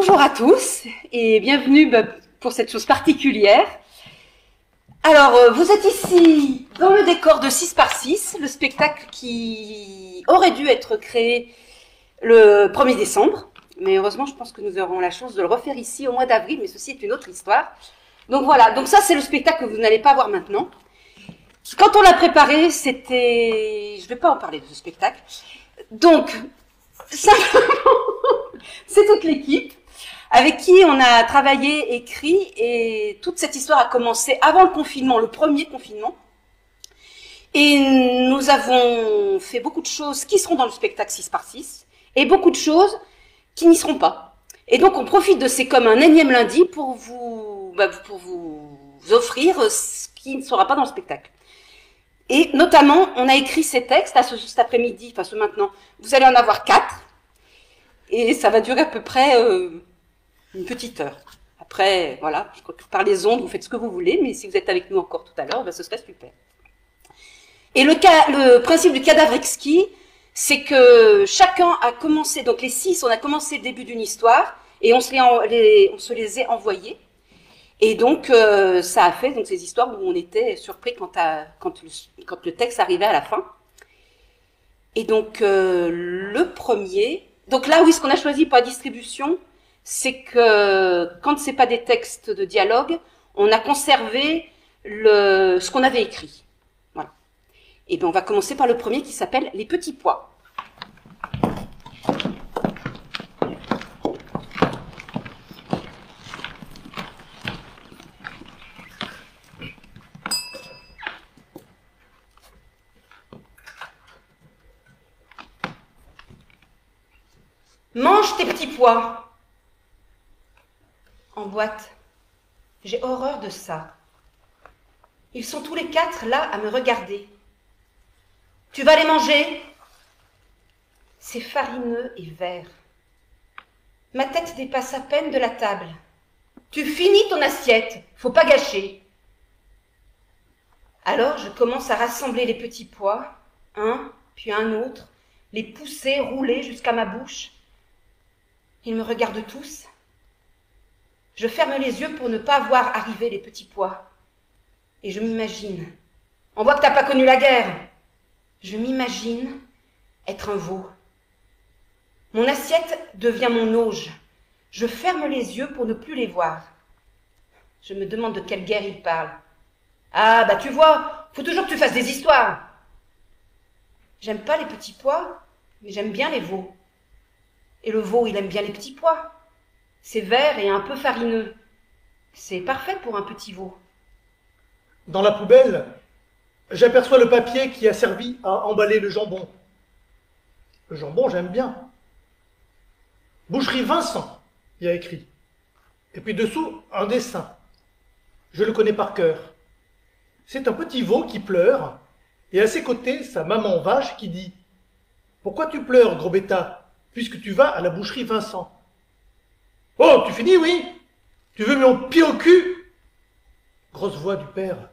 Bonjour à tous et bienvenue pour cette chose particulière. Alors, vous êtes ici dans le décor de 6 par 6, le spectacle qui aurait dû être créé le 1er décembre. Mais heureusement, je pense que nous aurons la chance de le refaire ici au mois d'avril, mais ceci est une autre histoire. Donc voilà, donc ça c'est le spectacle que vous n'allez pas voir maintenant. Quand on l'a préparé, c'était... Je ne vais pas en parler de ce spectacle. Donc, simplement, c'est toute l'équipe avec qui on a travaillé, écrit, et toute cette histoire a commencé avant le confinement, le premier confinement. Et nous avons fait beaucoup de choses qui seront dans le spectacle 6 par 6, et beaucoup de choses qui n'y seront pas. Et donc on profite de ces comme un énième lundi pour vous offrir ce qui ne sera pas dans le spectacle. Et notamment, on a écrit ces textes, à cet après-midi, enfin ce maintenant, vous allez en avoir 4, et ça va durer à peu près une petite heure. Après, voilà, je crois que par les ondes, vous faites ce que vous voulez, mais si vous êtes avec nous encore tout à l'heure, ben, ce serait super. Et le principe du cadavre exquis, c'est que chacun a commencé, donc les 6, on a commencé le début d'une histoire, et on se les a envoyés. Et donc, ça a fait donc, ces histoires où on était surpris quand le texte arrivait à la fin. Et donc, le premier... Donc là, oui, ce qu'on a choisi pour la distribution, c'est que quand ce n'est pas des textes de dialogue, on a conservé ce qu'on avait écrit. Voilà. Et bien, on va commencer par le premier qui s'appelle « Les petits pois ». Mange tes petits pois. En boîte. J'ai horreur de ça. Ils sont tous les 4 là à me regarder. Tu vas les manger? C'est farineux et vert. Ma tête dépasse à peine de la table. Tu finis ton assiette, faut pas gâcher. Alors je commence à rassembler les petits pois, un, puis un autre, les pousser, rouler jusqu'à ma bouche. Ils me regardent tous. Je ferme les yeux pour ne pas voir arriver les petits pois. Et je m'imagine. On voit que t'as pas connu la guerre. Je m'imagine être un veau. Mon assiette devient mon auge. Je ferme les yeux pour ne plus les voir. Je me demande de quelle guerre il parle. Ah, bah tu vois, faut toujours que tu fasses des histoires. J'aime pas les petits pois, mais j'aime bien les veaux. Et le veau, il aime bien les petits pois. C'est vert et un peu farineux. C'est parfait pour un petit veau. Dans la poubelle, j'aperçois le papier qui a servi à emballer le jambon. Le jambon, j'aime bien. Boucherie Vincent, il y a écrit. Et puis dessous, un dessin. Je le connais par cœur. C'est un petit veau qui pleure, et à ses côtés, sa maman vache qui dit « Pourquoi tu pleures, gros bêta, puisque tu vas à la boucherie Vincent ?»« Oh, tu finis, oui? Tu veux mon pied au cul ?» Grosse voix du père.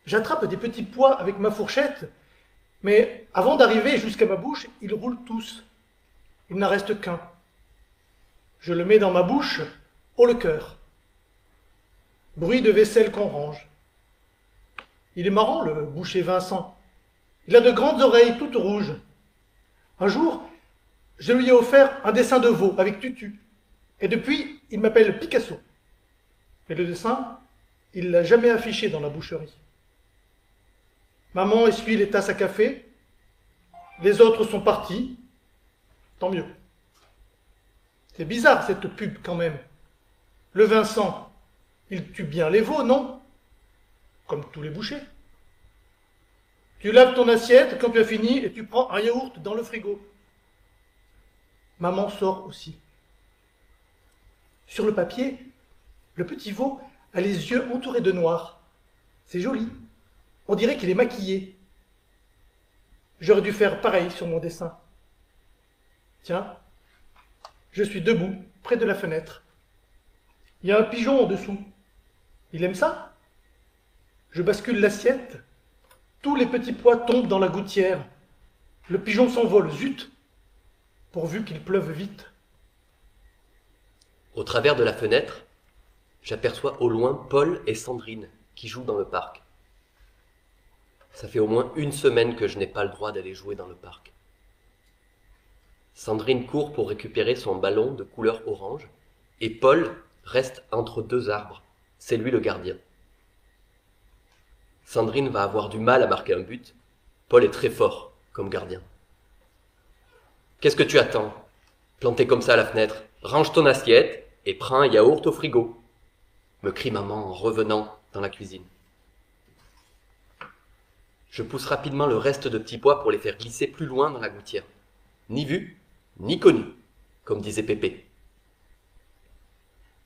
J'attrape des petits pois avec ma fourchette, mais avant d'arriver jusqu'à ma bouche, ils roulent tous. Il n'en reste qu'un. Je le mets dans ma bouche, haut le cœur. Bruit de vaisselle qu'on range. Il est marrant, le boucher Vincent. Il a de grandes oreilles toutes rouges. Un jour, je lui ai offert un dessin de veau avec tutu. Et depuis, il m'appelle Picasso. Mais le dessin, il ne l'a jamais affiché dans la boucherie. Maman essuie les tasses à café. Les autres sont partis. Tant mieux. C'est bizarre cette pub quand même. Le Vincent, il tue bien les veaux, non? Comme tous les bouchers. Tu laves ton assiette quand tu as fini et tu prends un yaourt dans le frigo. Maman sort aussi. Sur le papier, le petit veau a les yeux entourés de noir. C'est joli. On dirait qu'il est maquillé. J'aurais dû faire pareil sur mon dessin. Tiens, je suis debout, près de la fenêtre. Il y a un pigeon en dessous. Il aime ça? Je bascule l'assiette. Tous les petits pois tombent dans la gouttière. Le pigeon s'envole, zut, pourvu qu'il pleuve vite. Au travers de la fenêtre, j'aperçois au loin Paul et Sandrine qui jouent dans le parc. Ça fait au moins une semaine que je n'ai pas le droit d'aller jouer dans le parc. Sandrine court pour récupérer son ballon de couleur orange et Paul reste entre deux arbres. C'est lui le gardien. Sandrine va avoir du mal à marquer un but. Paul est très fort comme gardien. Qu'est-ce que tu attends? Planté comme ça à la fenêtre, range ton assiette et prends un yaourt au frigo, me crie maman en revenant dans la cuisine. Je pousse rapidement le reste de petits pois pour les faire glisser plus loin dans la gouttière. Ni vu, ni connu, comme disait Pépé.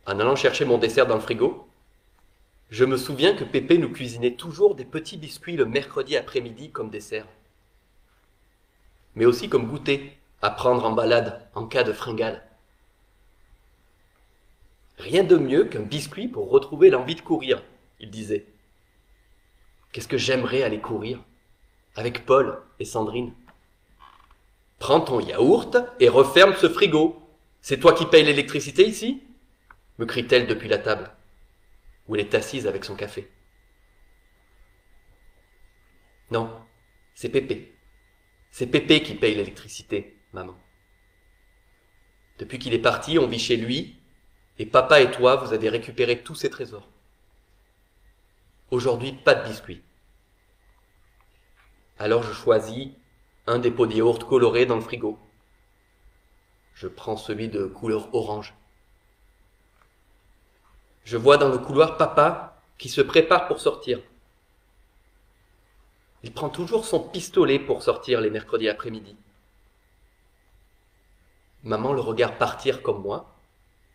En allant chercher mon dessert dans le frigo, je me souviens que Pépé nous cuisinait toujours des petits biscuits le mercredi après-midi comme dessert. Mais aussi comme goûter, à prendre en balade en cas de fringale. Rien de mieux qu'un biscuit pour retrouver l'envie de courir, il disait. Qu'est-ce que j'aimerais aller courir avec Paul et Sandrine. Prends ton yaourt et referme ce frigo. C'est toi qui payes l'électricité ici? Me crie-t-elle depuis la table, où elle est assise avec son café. Non, c'est Pépé. C'est Pépé qui paye l'électricité, maman. Depuis qu'il est parti, on vit chez lui, et papa et toi, vous avez récupéré tous ses trésors. Aujourd'hui, pas de biscuits. Alors je choisis un des pots de yaourt colorés dans le frigo. Je prends celui de couleur orange. Je vois dans le couloir papa qui se prépare pour sortir. Il prend toujours son pistolet pour sortir les mercredis après-midi. Maman le regarde partir comme moi.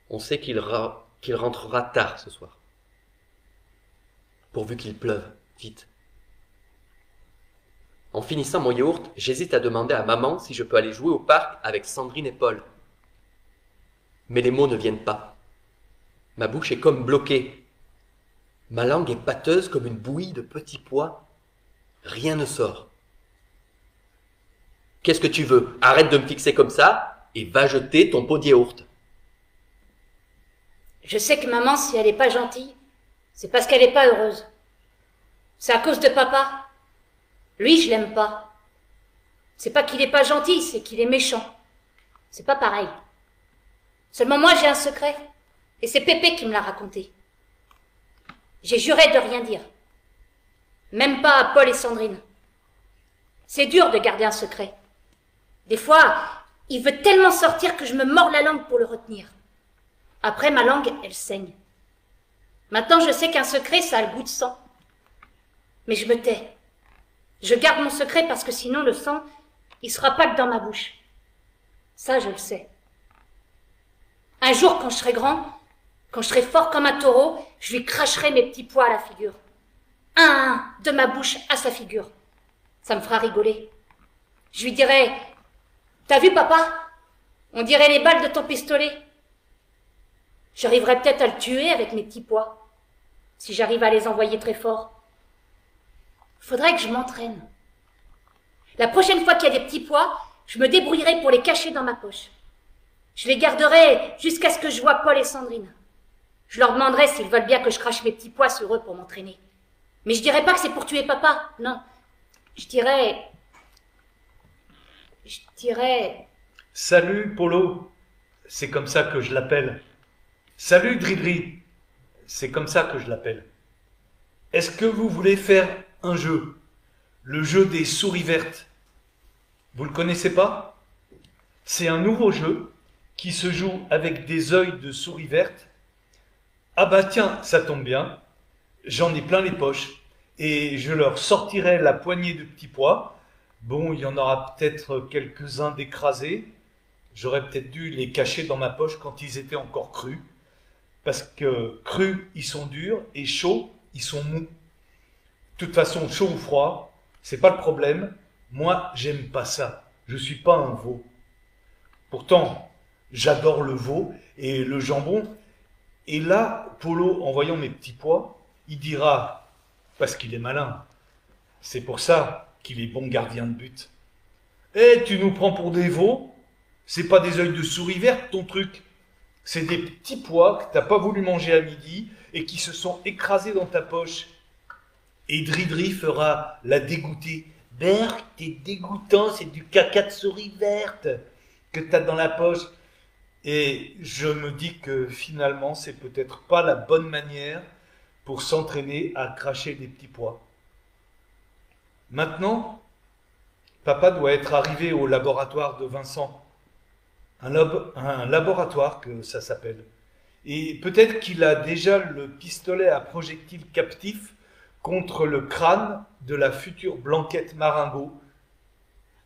On sait qu'il rentrera tard ce soir. Pourvu qu'il pleuve, vite. En finissant mon yaourt, j'hésite à demander à maman si je peux aller jouer au parc avec Sandrine et Paul. Mais les mots ne viennent pas. Ma bouche est comme bloquée. Ma langue est pâteuse comme une bouillie de petits pois. Rien ne sort. Qu'est-ce que tu veux? Arrête de me fixer comme ça et va jeter ton pot de yaourt. Je sais que maman, si elle n'est pas gentille, c'est parce qu'elle n'est pas heureuse. C'est à cause de papa. Lui, je l'aime pas. C'est pas qu'il n'est pas gentil, c'est qu'il est méchant. C'est pas pareil. Seulement moi, j'ai un secret. Et c'est Pépé qui me l'a raconté. J'ai juré de rien dire. Même pas à Paul et Sandrine. C'est dur de garder un secret. Des fois, il veut tellement sortir que je me mords la langue pour le retenir. Après, ma langue, elle saigne. Maintenant, je sais qu'un secret, ça a le goût de sang. Mais je me tais. Je garde mon secret parce que sinon, le sang, il sera pas que dans ma bouche. Ça, je le sais. Un jour, quand je serai grand, quand je serai fort comme un taureau, je lui cracherai mes petits pois à la figure. Un à un, de ma bouche à sa figure. Ça me fera rigoler. Je lui dirai, « T'as vu, papa? On dirait les balles de ton pistolet. » J'arriverai peut-être à le tuer avec mes petits pois, si j'arrive à les envoyer très fort. Faudrait que je m'entraîne. La prochaine fois qu'il y a des petits pois, je me débrouillerai pour les cacher dans ma poche. Je les garderai jusqu'à ce que je vois Paul et Sandrine. Je leur demanderai s'ils veulent bien que je crache mes petits pois sur eux pour m'entraîner. Mais je dirai pas que c'est pour tuer papa, non. Je dirais... Salut, Polo. C'est comme ça que je l'appelle. Salut, Dridri. C'est comme ça que je l'appelle. Est-ce que vous voulez faire un jeu? Le jeu des souris vertes. Vous le connaissez pas? C'est un nouveau jeu qui se joue avec des œils de souris vertes. Ah bah tiens, ça tombe bien. J'en ai plein les poches. Et je leur sortirai la poignée de petits pois. Bon, il y en aura peut-être quelques-uns d'écrasés. J'aurais peut-être dû les cacher dans ma poche quand ils étaient encore crus. Parce que crus, ils sont durs, et chauds, ils sont mous. De toute façon, chaud ou froid, c'est pas le problème. Moi, j'aime pas ça. Je suis pas un veau. Pourtant, j'adore le veau et le jambon. Et là, Polo, en voyant mes petits pois, il dira, parce qu'il est malin, c'est pour ça qu'il est bon gardien de but. Eh, tu nous prends pour des veaux? C'est pas des œils de souris verte, ton truc. C'est des petits pois que t'as pas voulu manger à midi et qui se sont écrasés dans ta poche. Et Dridri fera la dégoûtée. Berk, t'es dégoûtant, c'est du caca de souris verte que t'as dans la poche. Et je me dis que finalement, c'est peut-être pas la bonne manière pour s'entraîner à cracher des petits pois. Maintenant, papa doit être arrivé au laboratoire de Vincent. Un laboratoire que ça s'appelle. Et peut-être qu'il a déjà le pistolet à projectile captif contre le crâne de la future Blanquette Marimbaud.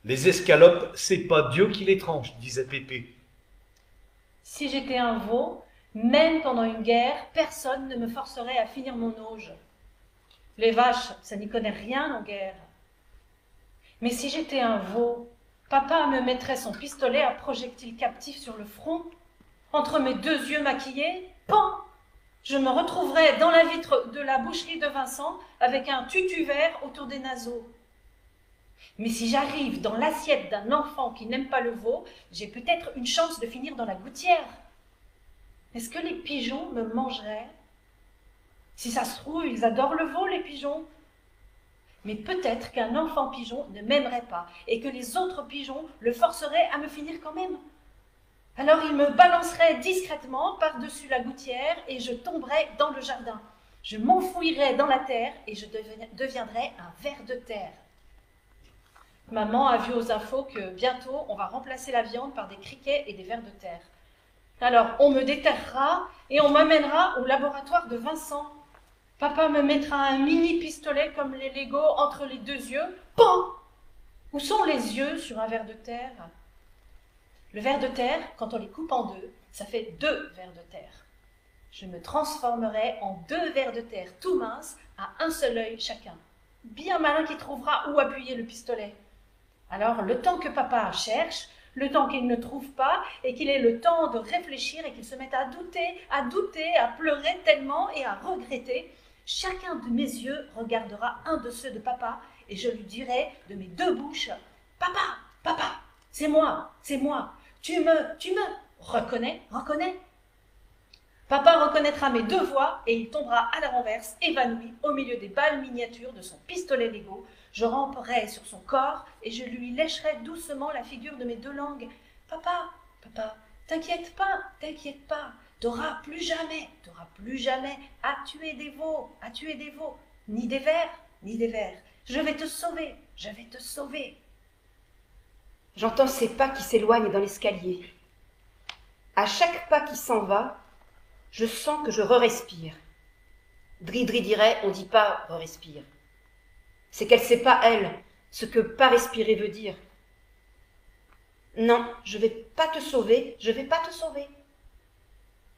Les escalopes, c'est pas Dieu qui les tranche, disait Pépé. Si j'étais un veau, même pendant une guerre, personne ne me forcerait à finir mon auge. Les vaches, ça n'y connaît rien en guerre. Mais si j'étais un veau, papa me mettrait son pistolet à projectile captif sur le front, entre mes deux yeux maquillés, pan! Je me retrouverais dans la vitre de la boucherie de Vincent avec un tutu vert autour des naseaux. Mais si j'arrive dans l'assiette d'un enfant qui n'aime pas le veau, j'ai peut-être une chance de finir dans la gouttière. Est-ce que les pigeons me mangeraient? Si ça se trouve, ils adorent le veau, les pigeons. Mais peut-être qu'un enfant pigeon ne m'aimerait pas et que les autres pigeons le forceraient à me finir quand même. Alors il me balancerait discrètement par-dessus la gouttière et je tomberais dans le jardin. Je m'enfouirais dans la terre et je deviendrais un ver de terre. Maman a vu aux infos que bientôt on va remplacer la viande par des criquets et des vers de terre. Alors on me déterrera et on m'amènera au laboratoire de Vincent. Papa me mettra un mini pistolet comme les Legos entre les deux yeux. Pan! Où sont les yeux sur un ver de terre? Le ver de terre, quand on les coupe en deux, ça fait 2 vers de terre. Je me transformerai en 2 vers de terre tout minces à un seul œil chacun. Bien malin qui trouvera où appuyer le pistolet. Alors, le temps que papa cherche, le temps qu'il ne trouve pas et qu'il ait le temps de réfléchir et qu'il se mette à douter, à pleurer tellement et à regretter, chacun de mes yeux regardera un de ceux de papa et je lui dirai de mes 2 bouches « Papa, papa, c'est moi, tu me reconnais? Papa reconnaîtra mes 2 voix et il tombera à la renverse, évanoui, au milieu des balles miniatures de son pistolet Lego. Je ramperai sur son corps et je lui lécherai doucement la figure de mes 2 langues. Papa, t'inquiète pas, t'auras plus jamais à tuer des veaux, ni des vers. Je vais te sauver. J'entends ses pas qui s'éloignent dans l'escalier. À chaque pas qui s'en va, je sens que je re-respire. Dridri dirait, on dit pas re-respire. C'est qu'elle sait pas, elle, ce que pas respirer veut dire. Non, je vais pas te sauver.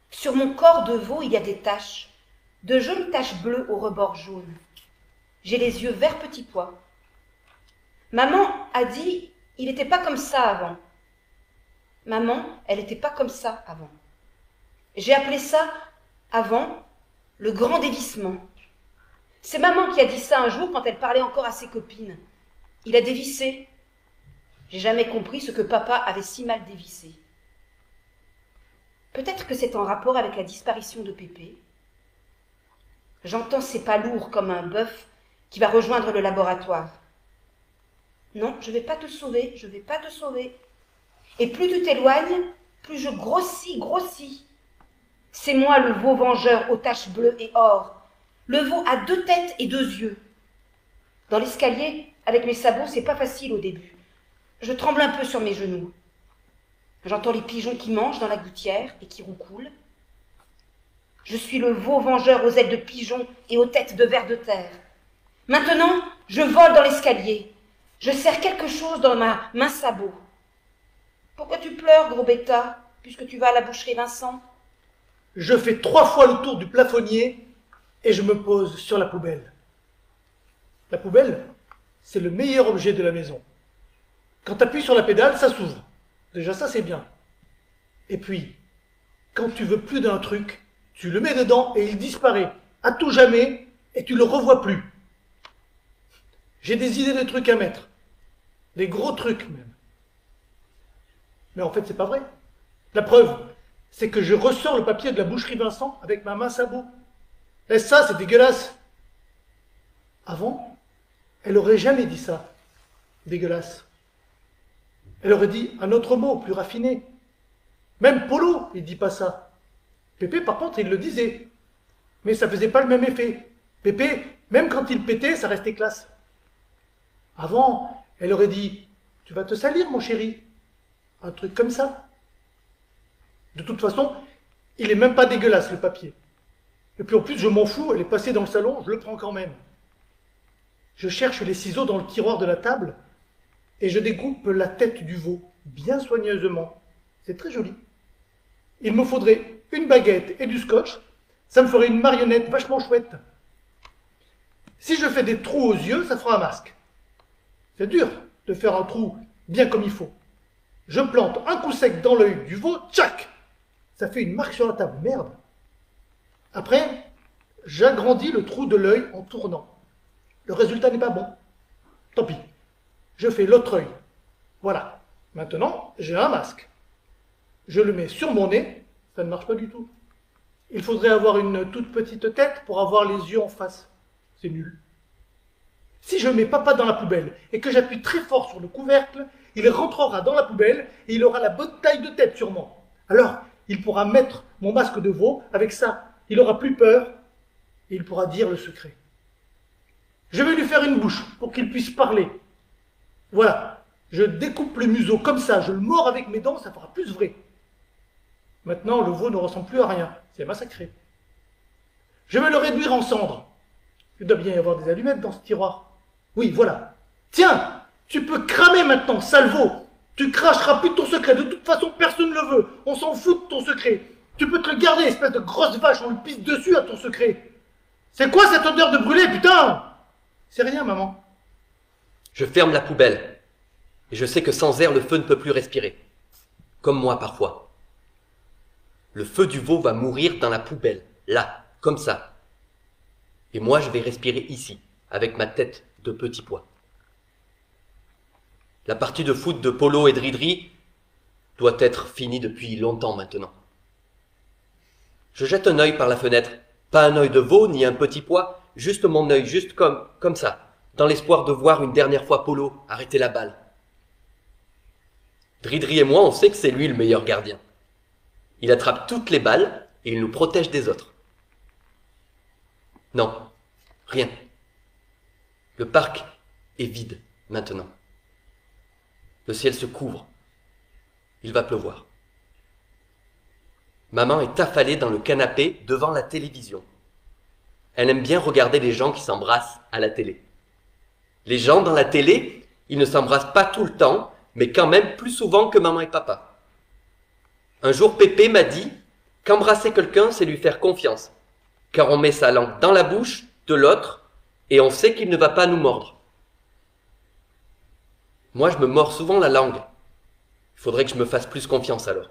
Sur mon corps de veau, il y a des taches, de jolies taches bleues au rebord jaune. J'ai les yeux verts petits pois. Maman a dit, il n'était pas comme ça avant. Maman, elle n'était pas comme ça avant. J'ai appelé ça, avant, le grand dévissement. C'est maman qui a dit ça un jour quand elle parlait encore à ses copines. Il a dévissé. J'ai jamais compris ce que papa avait si mal dévissé. Peut-être que c'est en rapport avec la disparition de Pépé. J'entends ses pas lourds comme un bœuf qui va rejoindre le laboratoire. Non, je vais pas te sauver. Et plus tu t'éloignes, plus je grossis. C'est moi le veau vengeur aux taches bleues et or, le veau à 2 têtes et 2 yeux. Dans l'escalier, avec mes sabots, c'est pas facile au début. Je tremble un peu sur mes genoux. J'entends les pigeons qui mangent dans la gouttière et qui roucoulent. Je suis le veau vengeur aux ailes de pigeon et aux têtes de vers de terre. Maintenant, je vole dans l'escalier. Je serre quelque chose dans ma main sabot. Pourquoi tu pleures, gros bêta, puisque tu vas à la boucherie Vincent? Je fais 3 fois le tour du plafonnier et je me pose sur la poubelle. La poubelle, c'est le meilleur objet de la maison. Quand tu appuies sur la pédale, ça s'ouvre. Déjà ça, c'est bien. Et puis, quand tu veux plus d'un truc, tu le mets dedans et il disparaît à tout jamais et tu le revois plus. J'ai des idées de trucs à mettre. Des gros trucs même. Mais en fait, c'est pas vrai. La preuve, c'est que je ressors le papier de la boucherie Vincent avec ma main sabot. Et ça, c'est dégueulasse. Avant, elle aurait jamais dit ça. Dégueulasse. Elle aurait dit un autre mot, plus raffiné. Même Polo, il dit pas ça. Pépé, par contre, il le disait. Mais ça faisait pas le même effet. Pépé, même quand il pétait, ça restait classe. Avant, elle aurait dit « Tu vas te salir, mon chéri ?» Un truc comme ça. De toute façon, il est même pas dégueulasse, le papier. Et puis en plus, je m'en fous, elle est passée dans le salon, je le prends quand même. Je cherche les ciseaux dans le tiroir de la table et je découpe la tête du veau, bien soigneusement. C'est très joli. Il me faudrait une baguette et du scotch, ça me ferait une marionnette vachement chouette. Si je fais des trous aux yeux, ça fera un masque. C'est dur de faire un trou bien comme il faut. Je plante un coup sec dans l'œil du veau, tchac! Ça fait une marque sur la table, merde. Après, j'agrandis le trou de l'œil en tournant. Le résultat n'est pas bon. Tant pis. Je fais l'autre œil. Voilà. Maintenant, j'ai un masque. Je le mets sur mon nez, ça ne marche pas du tout. Il faudrait avoir une toute petite tête pour avoir les yeux en face. C'est nul. Si je mets papa dans la poubelle et que j'appuie très fort sur le couvercle, il rentrera dans la poubelle et il aura la bonne taille de tête sûrement. Alors, il pourra mettre mon masque de veau avec ça. Il aura plus peur et il pourra dire le secret. Je vais lui faire une bouche pour qu'il puisse parler. Voilà, je découpe le museau comme ça, je le mords avec mes dents, ça fera plus vrai. Maintenant, le veau ne ressemble plus à rien, c'est massacré. Je vais le réduire en cendres. Il doit bien y avoir des allumettes dans ce tiroir. Oui, voilà. Tiens, tu peux cramer maintenant, sale veau. Tu cracheras plus ton secret, de toute façon personne ne le veut. On s'en fout de ton secret. Tu peux te le garder, espèce de grosse vache, on le pisse dessus à ton secret. C'est quoi cette odeur de brûlé, putain? C'est rien, maman. Je ferme la poubelle. Et je sais que sans air, le feu ne peut plus respirer. Comme moi parfois. Le feu du veau va mourir dans la poubelle. Là, comme ça. Et moi, je vais respirer ici, avec ma tête de petit pois. La partie de foot de Polo et Dridri doit être finie depuis longtemps maintenant. Je jette un œil par la fenêtre. Pas un œil de veau, ni un petit pois, juste mon œil, juste comme ça, dans l'espoir de voir une dernière fois Polo arrêter la balle. Dridri et moi, on sait que c'est lui le meilleur gardien. Il attrape toutes les balles et il nous protège des autres. Non, rien. Le parc est vide maintenant. Le ciel se couvre. Il va pleuvoir. Maman est affalée dans le canapé devant la télévision. Elle aime bien regarder les gens qui s'embrassent à la télé. Les gens dans la télé, ils ne s'embrassent pas tout le temps, mais quand même plus souvent que maman et papa. Un jour, Pépé m'a dit qu'embrasser quelqu'un, c'est lui faire confiance, car on met sa langue dans la bouche de l'autre et on sait qu'il ne va pas nous mordre. Moi, je me mords souvent la langue. Il faudrait que je me fasse plus confiance alors.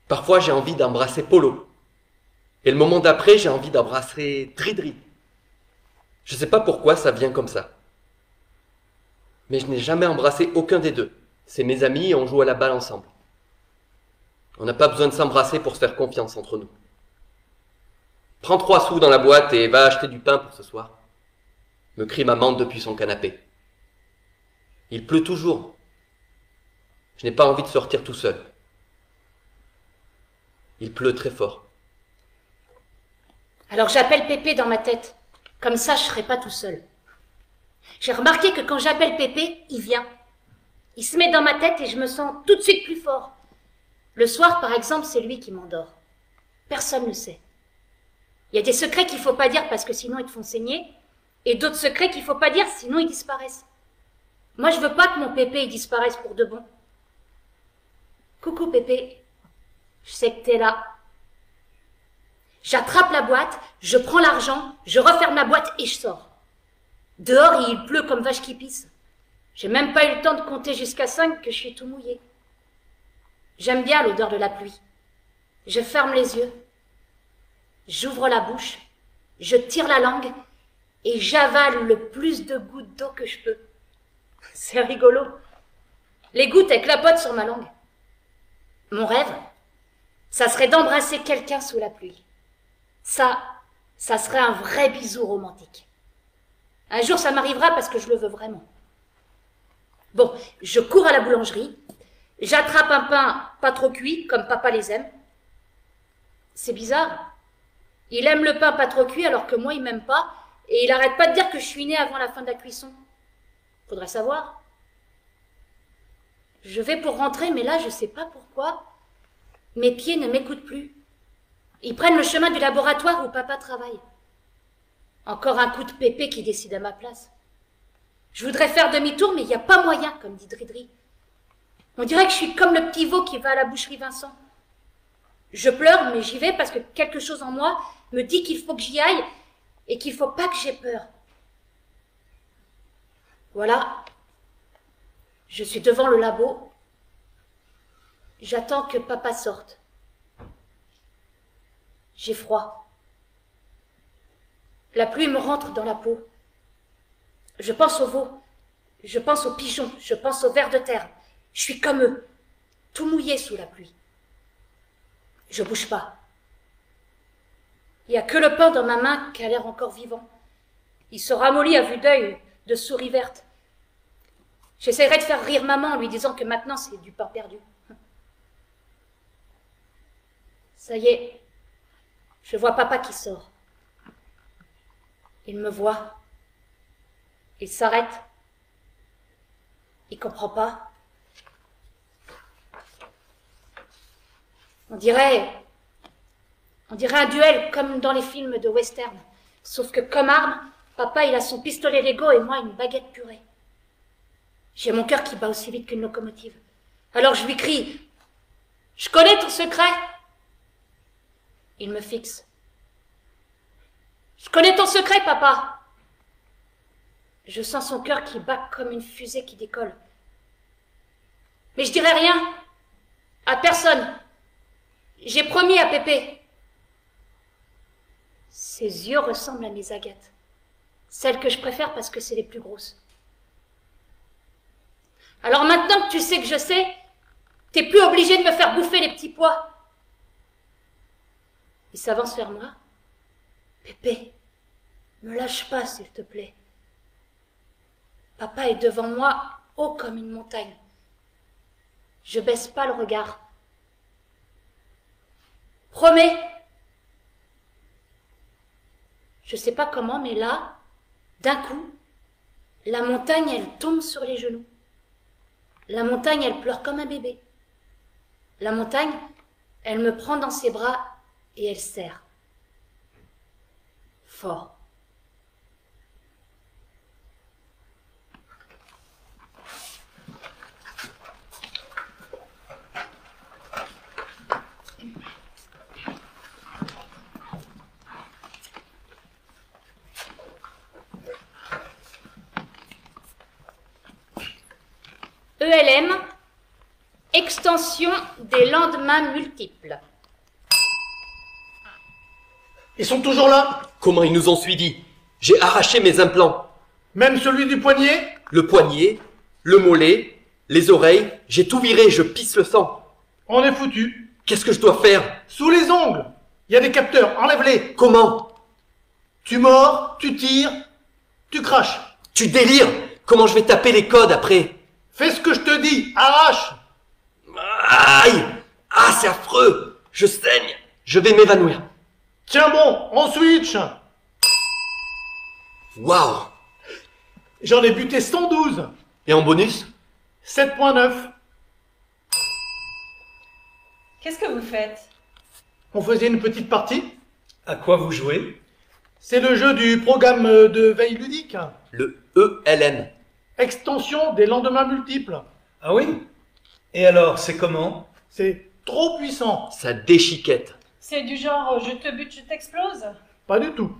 Parfois, j'ai envie d'embrasser Polo. Et le moment d'après, j'ai envie d'embrasser Dridri. Je ne sais pas pourquoi ça vient comme ça. Mais je n'ai jamais embrassé aucun des deux. C'est mes amis et on joue à la balle ensemble. On n'a pas besoin de s'embrasser pour se faire confiance entre nous. Prends 3 sous dans la boîte et va acheter du pain pour ce soir, me crie maman depuis son canapé. Il pleut toujours. Je n'ai pas envie de sortir tout seul. Il pleut très fort. Alors j'appelle Pépé dans ma tête. Comme ça, je serai pas tout seul. J'ai remarqué que quand j'appelle Pépé, il vient. Il se met dans ma tête et je me sens tout de suite plus fort. Le soir, par exemple, c'est lui qui m'endort. Personne ne sait. Il y a des secrets qu'il faut pas dire parce que sinon ils te font saigner, et d'autres secrets qu'il faut pas dire sinon ils disparaissent. Moi, je veux pas que mon Pépé il disparaisse pour de bon. Coucou Pépé, je sais que t'es là. J'attrape la boîte, je prends l'argent, je referme la boîte et je sors. Dehors, il pleut comme vache qui pisse. J'ai même pas eu le temps de compter jusqu'à 5 que je suis tout mouillé. J'aime bien l'odeur de la pluie. Je ferme les yeux. J'ouvre la bouche, je tire la langue et j'avale le plus de gouttes d'eau que je peux. C'est rigolo. Les gouttes, elles clapotent sur ma langue. Mon rêve, ça serait d'embrasser quelqu'un sous la pluie. Ça serait un vrai bisou romantique. Un jour, ça m'arrivera parce que je le veux vraiment. Bon, je cours à la boulangerie, j'attrape un pain pas trop cuit, comme papa les aime. C'est bizarre. Il aime le pain pas trop cuit alors que moi, il m'aime pas, et il arrête pas de dire que je suis née avant la fin de la cuisson. Faudrait savoir. Je vais pour rentrer, mais là, je sais pas pourquoi. Mes pieds ne m'écoutent plus. Ils prennent le chemin du laboratoire où papa travaille. Encore un coup de pépé qui décide à ma place. Je voudrais faire demi-tour, mais il n'y a pas moyen, comme dit Dridri. On dirait que je suis comme le petit veau qui va à la boucherie Vincent. Je pleure, mais j'y vais parce que quelque chose en moi me dit qu'il faut que j'y aille et qu'il faut pas que j'aie peur. Voilà. Je suis devant le labo. J'attends que papa sorte. J'ai froid. La pluie me rentre dans la peau. Je pense aux veaux, je pense aux pigeons, je pense aux vers de terre. Je suis comme eux, tout mouillé sous la pluie. Je bouge pas. Il n'y a que le pain dans ma main qui a l'air encore vivant. Il se ramollit à vue d'œil de souris vertes. J'essaierai de faire rire maman en lui disant que maintenant c'est du pain perdu. Ça y est, je vois papa qui sort. Il me voit. Il s'arrête. Il comprend pas. On dirait un duel comme dans les films de western. Sauf que comme arme, papa il a son pistolet Lego et moi une baguette purée. J'ai mon cœur qui bat aussi vite qu'une locomotive. Alors je lui crie « Je connais ton secret !» Il me fixe. « Je connais ton secret, papa !» Je sens son cœur qui bat comme une fusée qui décolle. Mais je dirai rien. À personne. J'ai promis à Pépé. Ses yeux ressemblent à mes agates. Celles que je préfère parce que c'est les plus grosses. Alors maintenant que tu sais que je sais, t'es plus obligé de me faire bouffer les petits pois. Il s'avance vers moi. Pépé, ne lâche pas, s'il te plaît. Papa est devant moi, haut comme une montagne. Je baisse pas le regard. Promets. Je sais pas comment, mais là, d'un coup, la montagne, elle tombe sur les genoux. La montagne, elle pleure comme un bébé. La montagne, elle me prend dans ses bras et elle serre. Fort. ELM, extension des lendemains multiples. Ils sont toujours là? Comment ils nous ont suivis? J'ai arraché mes implants. Même celui du poignet? Le poignet, le mollet, les oreilles, j'ai tout viré, je pisse le sang. On est foutu. Qu'est-ce que je dois faire? Sous les ongles. Il y a des capteurs, enlève-les. Comment? Tu mords, tu tires, tu craches. Tu délires? Comment je vais taper les codes après? Fais ce que je te dis, arrache. Aïe! Ah, c'est affreux! Je saigne! Je vais m'évanouir. Tiens bon, on switch. Waouh! J'en ai buté 112. Et en bonus? 7.9. Qu'est-ce que vous faites? On faisait une petite partie. À quoi vous jouez? C'est le jeu du programme de veille ludique. Le ELM. Extension des lendemains multiples. Ah oui? Et alors, c'est comment? C'est trop puissant. Ça déchiquette. C'est du genre je te bute, je t'explose? Pas du tout.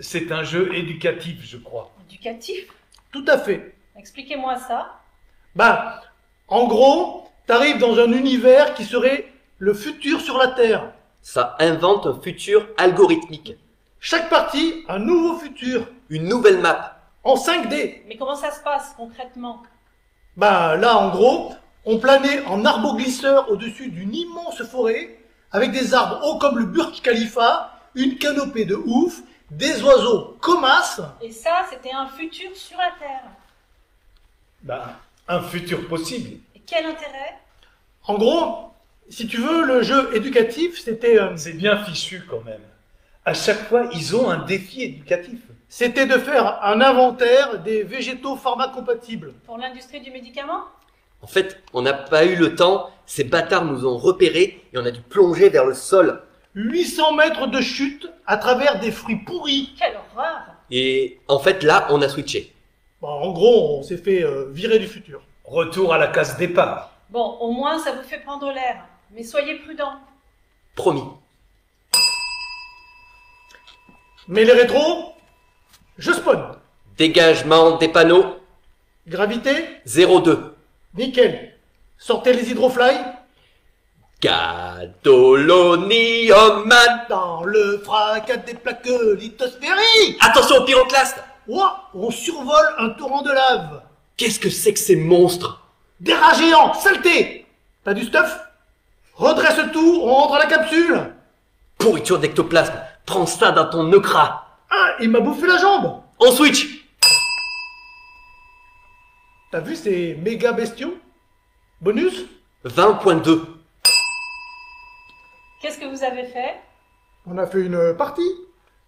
C'est un jeu éducatif, je crois. Éducatif? Tout à fait. Expliquez-moi ça. Bah, en gros, t'arrives dans un univers qui serait le futur sur la Terre. Ça invente un futur algorithmique. Chaque partie, un nouveau futur. Une nouvelle map. En 5D. Mais comment ça se passe concrètement? Bah là, en gros, on planait en arboglisseur au-dessus d'une immense forêt avec des arbres hauts comme le Burj Khalifa, une canopée de ouf, des oiseaux comasses. Et ça, c'était un futur sur la Terre. Ben, un futur possible. Et quel intérêt? En gros, si tu veux, le jeu éducatif, c'était C'est bien fichu quand même. À chaque fois, ils ont un défi éducatif. de faire un inventaire des végétaux pharmacompatibles. Pour l'industrie du médicament? En fait, on n'a pas eu le temps, ces bâtards nous ont repérés et on a dû plonger vers le sol. 800 mètres de chute à travers des fruits pourris. Quelle horreur! Et en fait, là, on a switché. Bon, en gros, on s'est fait virer du futur. Retour à la case départ. Bon, au moins, ça vous fait prendre l'air. Mais soyez prudents. Promis. Mais les rétros, je spawn. Dégagement des panneaux, Gravité, 0,2. nickel. Sortez les hydrofly. Gadolonioman. Dans le fracas des plaques lithosphériques. Attention au pyroclaste. Ouah, on survole un torrent de lave. Qu'est-ce que c'est que ces monstres? Des rats géants, saleté. T'as du stuff? Redresse tout, on rentre à la capsule. Pourriture d'ectoplasme, prends ça dans ton neucra. Ah, il m'a bouffé la jambe. On switch. T'as vu ces méga bestiaux? Bonus? 20.2. Qu'est-ce que vous avez fait? On a fait une partie.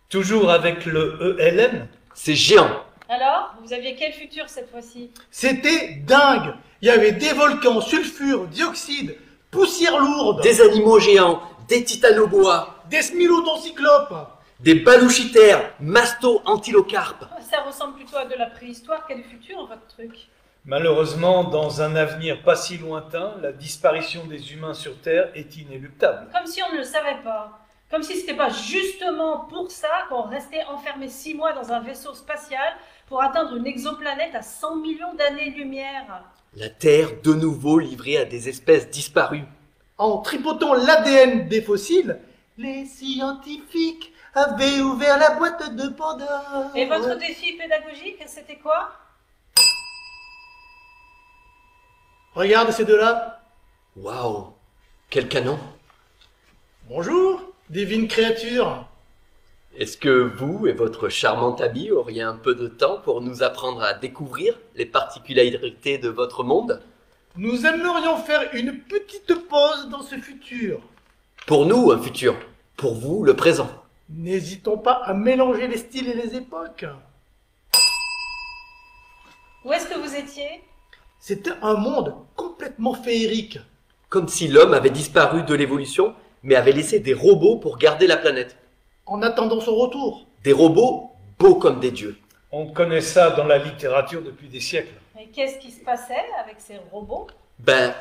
Toujours avec le ELM. C'est géant. Alors, vous aviez quel futur cette fois-ci? C'était dingue. Il y avait des volcans, sulfure, dioxyde, poussière lourde, Des animaux géants, des titanoboas, des smilodons cyclopes. des balouchitaires, masto-antilocarpes. Ça ressemble plutôt à de la préhistoire qu'à du futur, votre truc. Malheureusement, dans un avenir pas si lointain, la disparition des humains sur Terre est inéluctable. Comme si on ne le savait pas. Comme si c'était pas justement pour ça qu'on restait enfermé 6 mois dans un vaisseau spatial pour atteindre une exoplanète à 100 millions d'années-lumière. La Terre, de nouveau livrée à des espèces disparues. En tripotant l'ADN des fossiles, les scientifiques avaient ouvert la boîte de Pandore. Et votre défi pédagogique, c'était quoi? Regarde ces deux-là. Waouh, quel canon. Bonjour, divine créature. Est-ce que vous et votre charmante amie auriez un peu de temps pour nous apprendre à découvrir les particularités de votre monde? Nous aimerions faire une petite pause dans ce futur. Pour nous, un futur. Pour vous, le présent. N'hésitons pas à mélanger les styles et les époques. Où est-ce que vous étiez? C'était un monde complètement féerique. Comme si l'homme avait disparu de l'évolution, mais avait laissé des robots pour garder la planète. En attendant son retour. Des robots beaux comme des dieux. On connaît ça dans la littérature depuis des siècles. Et qu'est-ce qui se passait avec ces robots? Ben,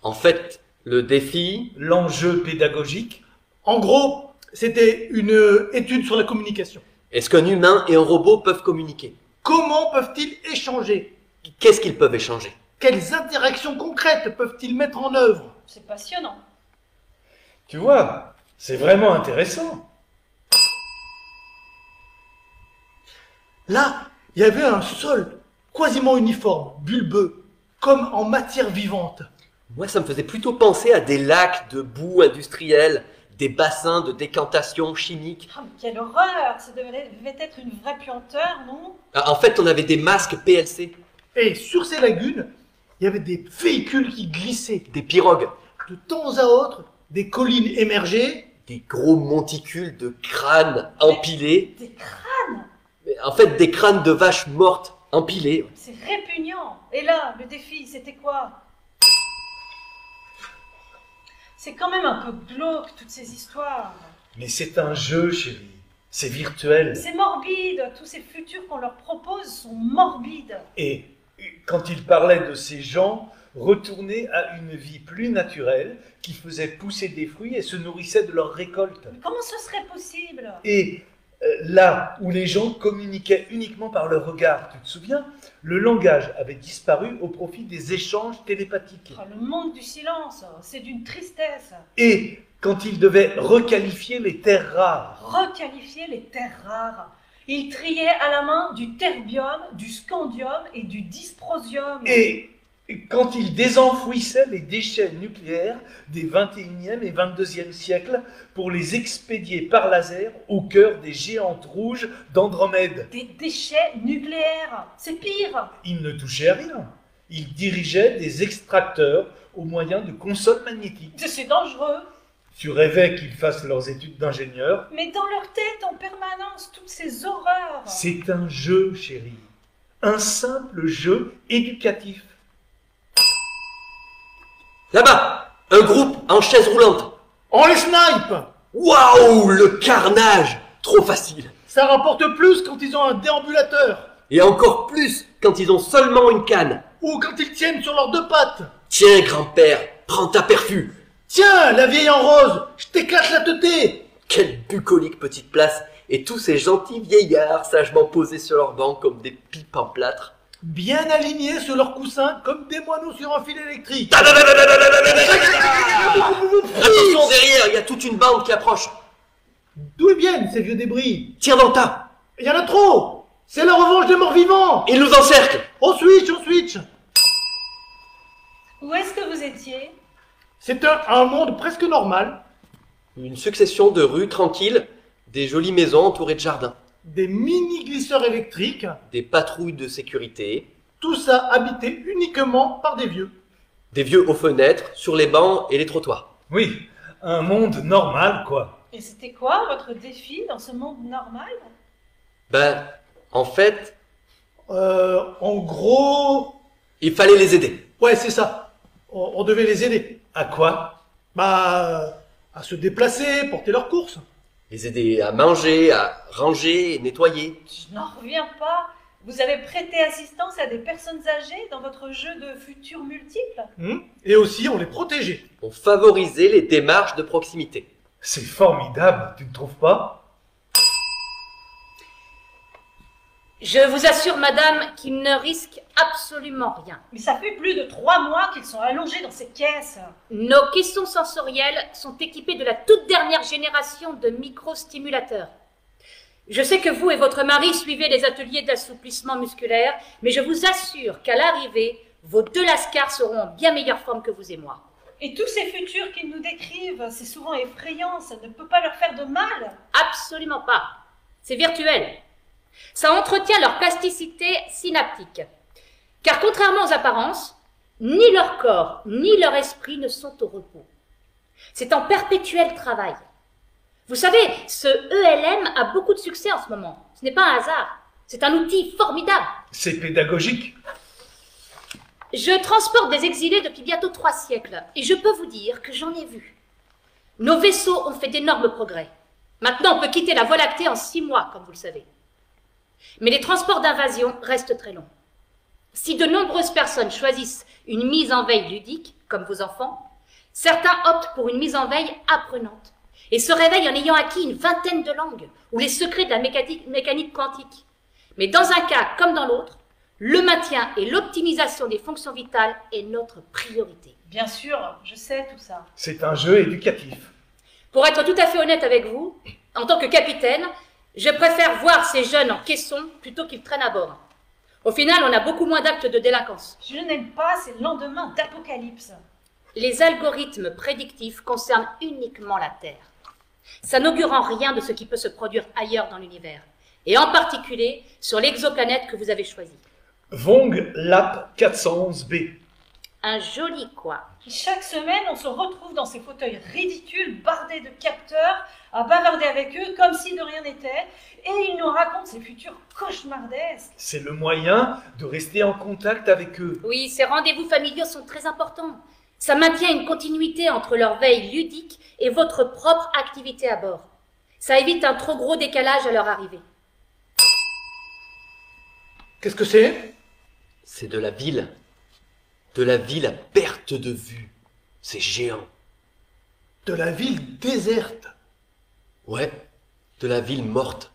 en fait, le défi... L'enjeu pédagogique, En gros, c'était une étude sur la communication. Est-ce qu'un humain et un robot peuvent communiquer? Comment peuvent-ils échanger? Qu'est-ce qu'ils peuvent échanger? Quelles interactions concrètes peuvent-ils mettre en œuvre? C'est passionnant. tu vois, c'est vraiment intéressant. Là, il y avait un sol quasiment uniforme, bulbeux, comme en matière vivante. Moi, ça me faisait plutôt penser à des lacs de boue industrielle, des bassins de décantation chimique. Ah, mais quelle horreur! Ça devait être une vraie puanteur, non? En fait, on avait des masques PLC, Et sur ces lagunes, il y avait des véhicules qui glissaient. des pirogues, De temps à autre, des collines émergeaient. des gros monticules de crânes empilés. Des crânes! Mais en fait, des crânes de vaches mortes empilés. C'est répugnant! Et là, le défi, c'était quoi? C'est quand même un peu glauque, toutes ces histoires. Mais c'est un jeu, chérie. C'est virtuel. C'est morbide! Tous ces futurs qu'on leur propose sont morbides. Et quand il parlait de ces gens retournés à une vie plus naturelle, qui faisaient pousser des fruits et se nourrissaient de leurs récoltes. Mais comment ce serait possible? Et là où les gens communiquaient uniquement par le regard, tu te souviens, le langage avait disparu au profit des échanges télépathiques. Oh, le monde du silence, c'est d'une tristesse. Et quand ils devaient requalifier les terres rares, Requalifier les terres rares. Ils triaient à la main du terbium, du scandium et du dysprosium. et quand il désenfouissait les déchets nucléaires des 21e et 22e siècles pour les expédier par laser au cœur des géantes rouges d'Andromède. Des déchets nucléaires, c'est pire. Il ne touchait à rien. Il dirigeait des extracteurs au moyen de consoles magnétiques. C'est dangereux. Tu rêvais qu'ils fassent leurs études d'ingénieur? Mais dans leur tête en permanence, toutes ces horreurs. C'est un jeu, chérie. Un simple jeu éducatif. Là-bas, un groupe en chaise roulante. On les snipe! Waouh, le carnage! Trop facile. Ça rapporte plus quand ils ont un déambulateur. Et encore plus quand ils ont seulement une canne. Ou quand ils tiennent sur leurs deux pattes. Tiens, grand-père, prends ta perfus. Tiens, la vieille en rose, je t'éclate la teuté. Quelle bucolique petite place. Et tous ces gentils vieillards sagement posés sur leurs bancs comme des pipes en plâtre. Bien alignés sur leurs coussins comme des moineaux sur un fil électrique. Attention derrière, il y a toute une bande qui approche. D'où ils viennent ces vieux débris? Tire dans le tas. Il y en a trop. C'est la revanche des morts vivants. Ils nous encerclent. On switch, on switch. Où est-ce que vous étiez? C'est un monde presque normal. Une succession de rues tranquilles, des jolies maisons entourées de jardins. Des mini-glisseurs électriques. Des patrouilles de sécurité. Tout ça habité uniquement par des vieux. Des vieux aux fenêtres, sur les bancs et les trottoirs. Oui, un monde normal, quoi. Et c'était quoi votre défi dans ce monde normal? Ben, en fait, En gros... il fallait les aider. Ouais, c'est ça. On devait les aider. À quoi? Bah... à se déplacer, porter leurs courses. Les aider à manger, à ranger et nettoyer. Je n'en reviens pas. Vous avez prêté assistance à des personnes âgées dans votre jeu de futurs multiples? Et aussi, on les protégeait. On favorisait les démarches de proximité. C'est formidable, tu ne trouves pas? Je vous assure, madame, qu'ils ne risquent absolument rien. Mais ça fait plus de 3 mois qu'ils sont allongés dans ces caisses. Nos caissons sensoriels sont équipés de la toute dernière génération de microstimulateurs. Je sais que vous et votre mari suivez les ateliers d'assouplissement musculaire, mais je vous assure qu'à l'arrivée, vos 2 lascars seront en bien meilleure forme que vous et moi. Et tous ces futurs qu'ils nous décrivent, c'est souvent effrayant, ça ne peut pas leur faire de mal. Absolument pas. C'est virtuel. Ça entretient leur plasticité synaptique. Car contrairement aux apparences, ni leur corps ni leur esprit ne sont au repos. C'est en perpétuel travail. Vous savez, ce ELM a beaucoup de succès en ce moment. Ce n'est pas un hasard. C'est un outil formidable. C'est pédagogique. Je transporte des exilés depuis bientôt 3 siècles et je peux vous dire que j'en ai vu. Nos vaisseaux ont fait d'énormes progrès. Maintenant, on peut quitter la Voie lactée en 6 mois, comme vous le savez. Mais les transports d'invasion restent très longs. Si de nombreuses personnes choisissent une mise en veille ludique, comme vos enfants, certains optent pour une mise en veille apprenante et se réveillent en ayant acquis une 20aine de langues ou les secrets de la mécanique quantique. Mais dans un cas comme dans l'autre, le maintien et l'optimisation des fonctions vitales est notre priorité. Bien sûr, je sais tout ça. C'est un jeu éducatif. Pour être tout à fait honnête avec vous, en tant que capitaine, je préfère voir ces jeunes en caisson plutôt qu'ils traînent à bord. Au final, on a beaucoup moins d'actes de délinquance. Je n'aime pas ces lendemains d'apocalypse. Les algorithmes prédictifs concernent uniquement la Terre. Ça n'augure en rien de ce qui peut se produire ailleurs dans l'univers, et en particulier sur l'exoplanète que vous avez choisie. Vong Lap 411b. Un joli quoi. Chaque semaine, on se retrouve dans ces fauteuils ridicules, bardés de capteurs, à bavarder avec eux comme si de rien n'était, et ils nous racontent ces futurs cauchemardesques. C'est le moyen de rester en contact avec eux. Oui, ces rendez-vous familiaux sont très importants. Ça maintient une continuité entre leur veille ludique et votre propre activité à bord. Ça évite un trop gros décalage à leur arrivée. Qu'est-ce que c'est? C'est de la ville. De la ville à perte de vue. C'est géant. De la ville déserte. Ouais, de la ville morte.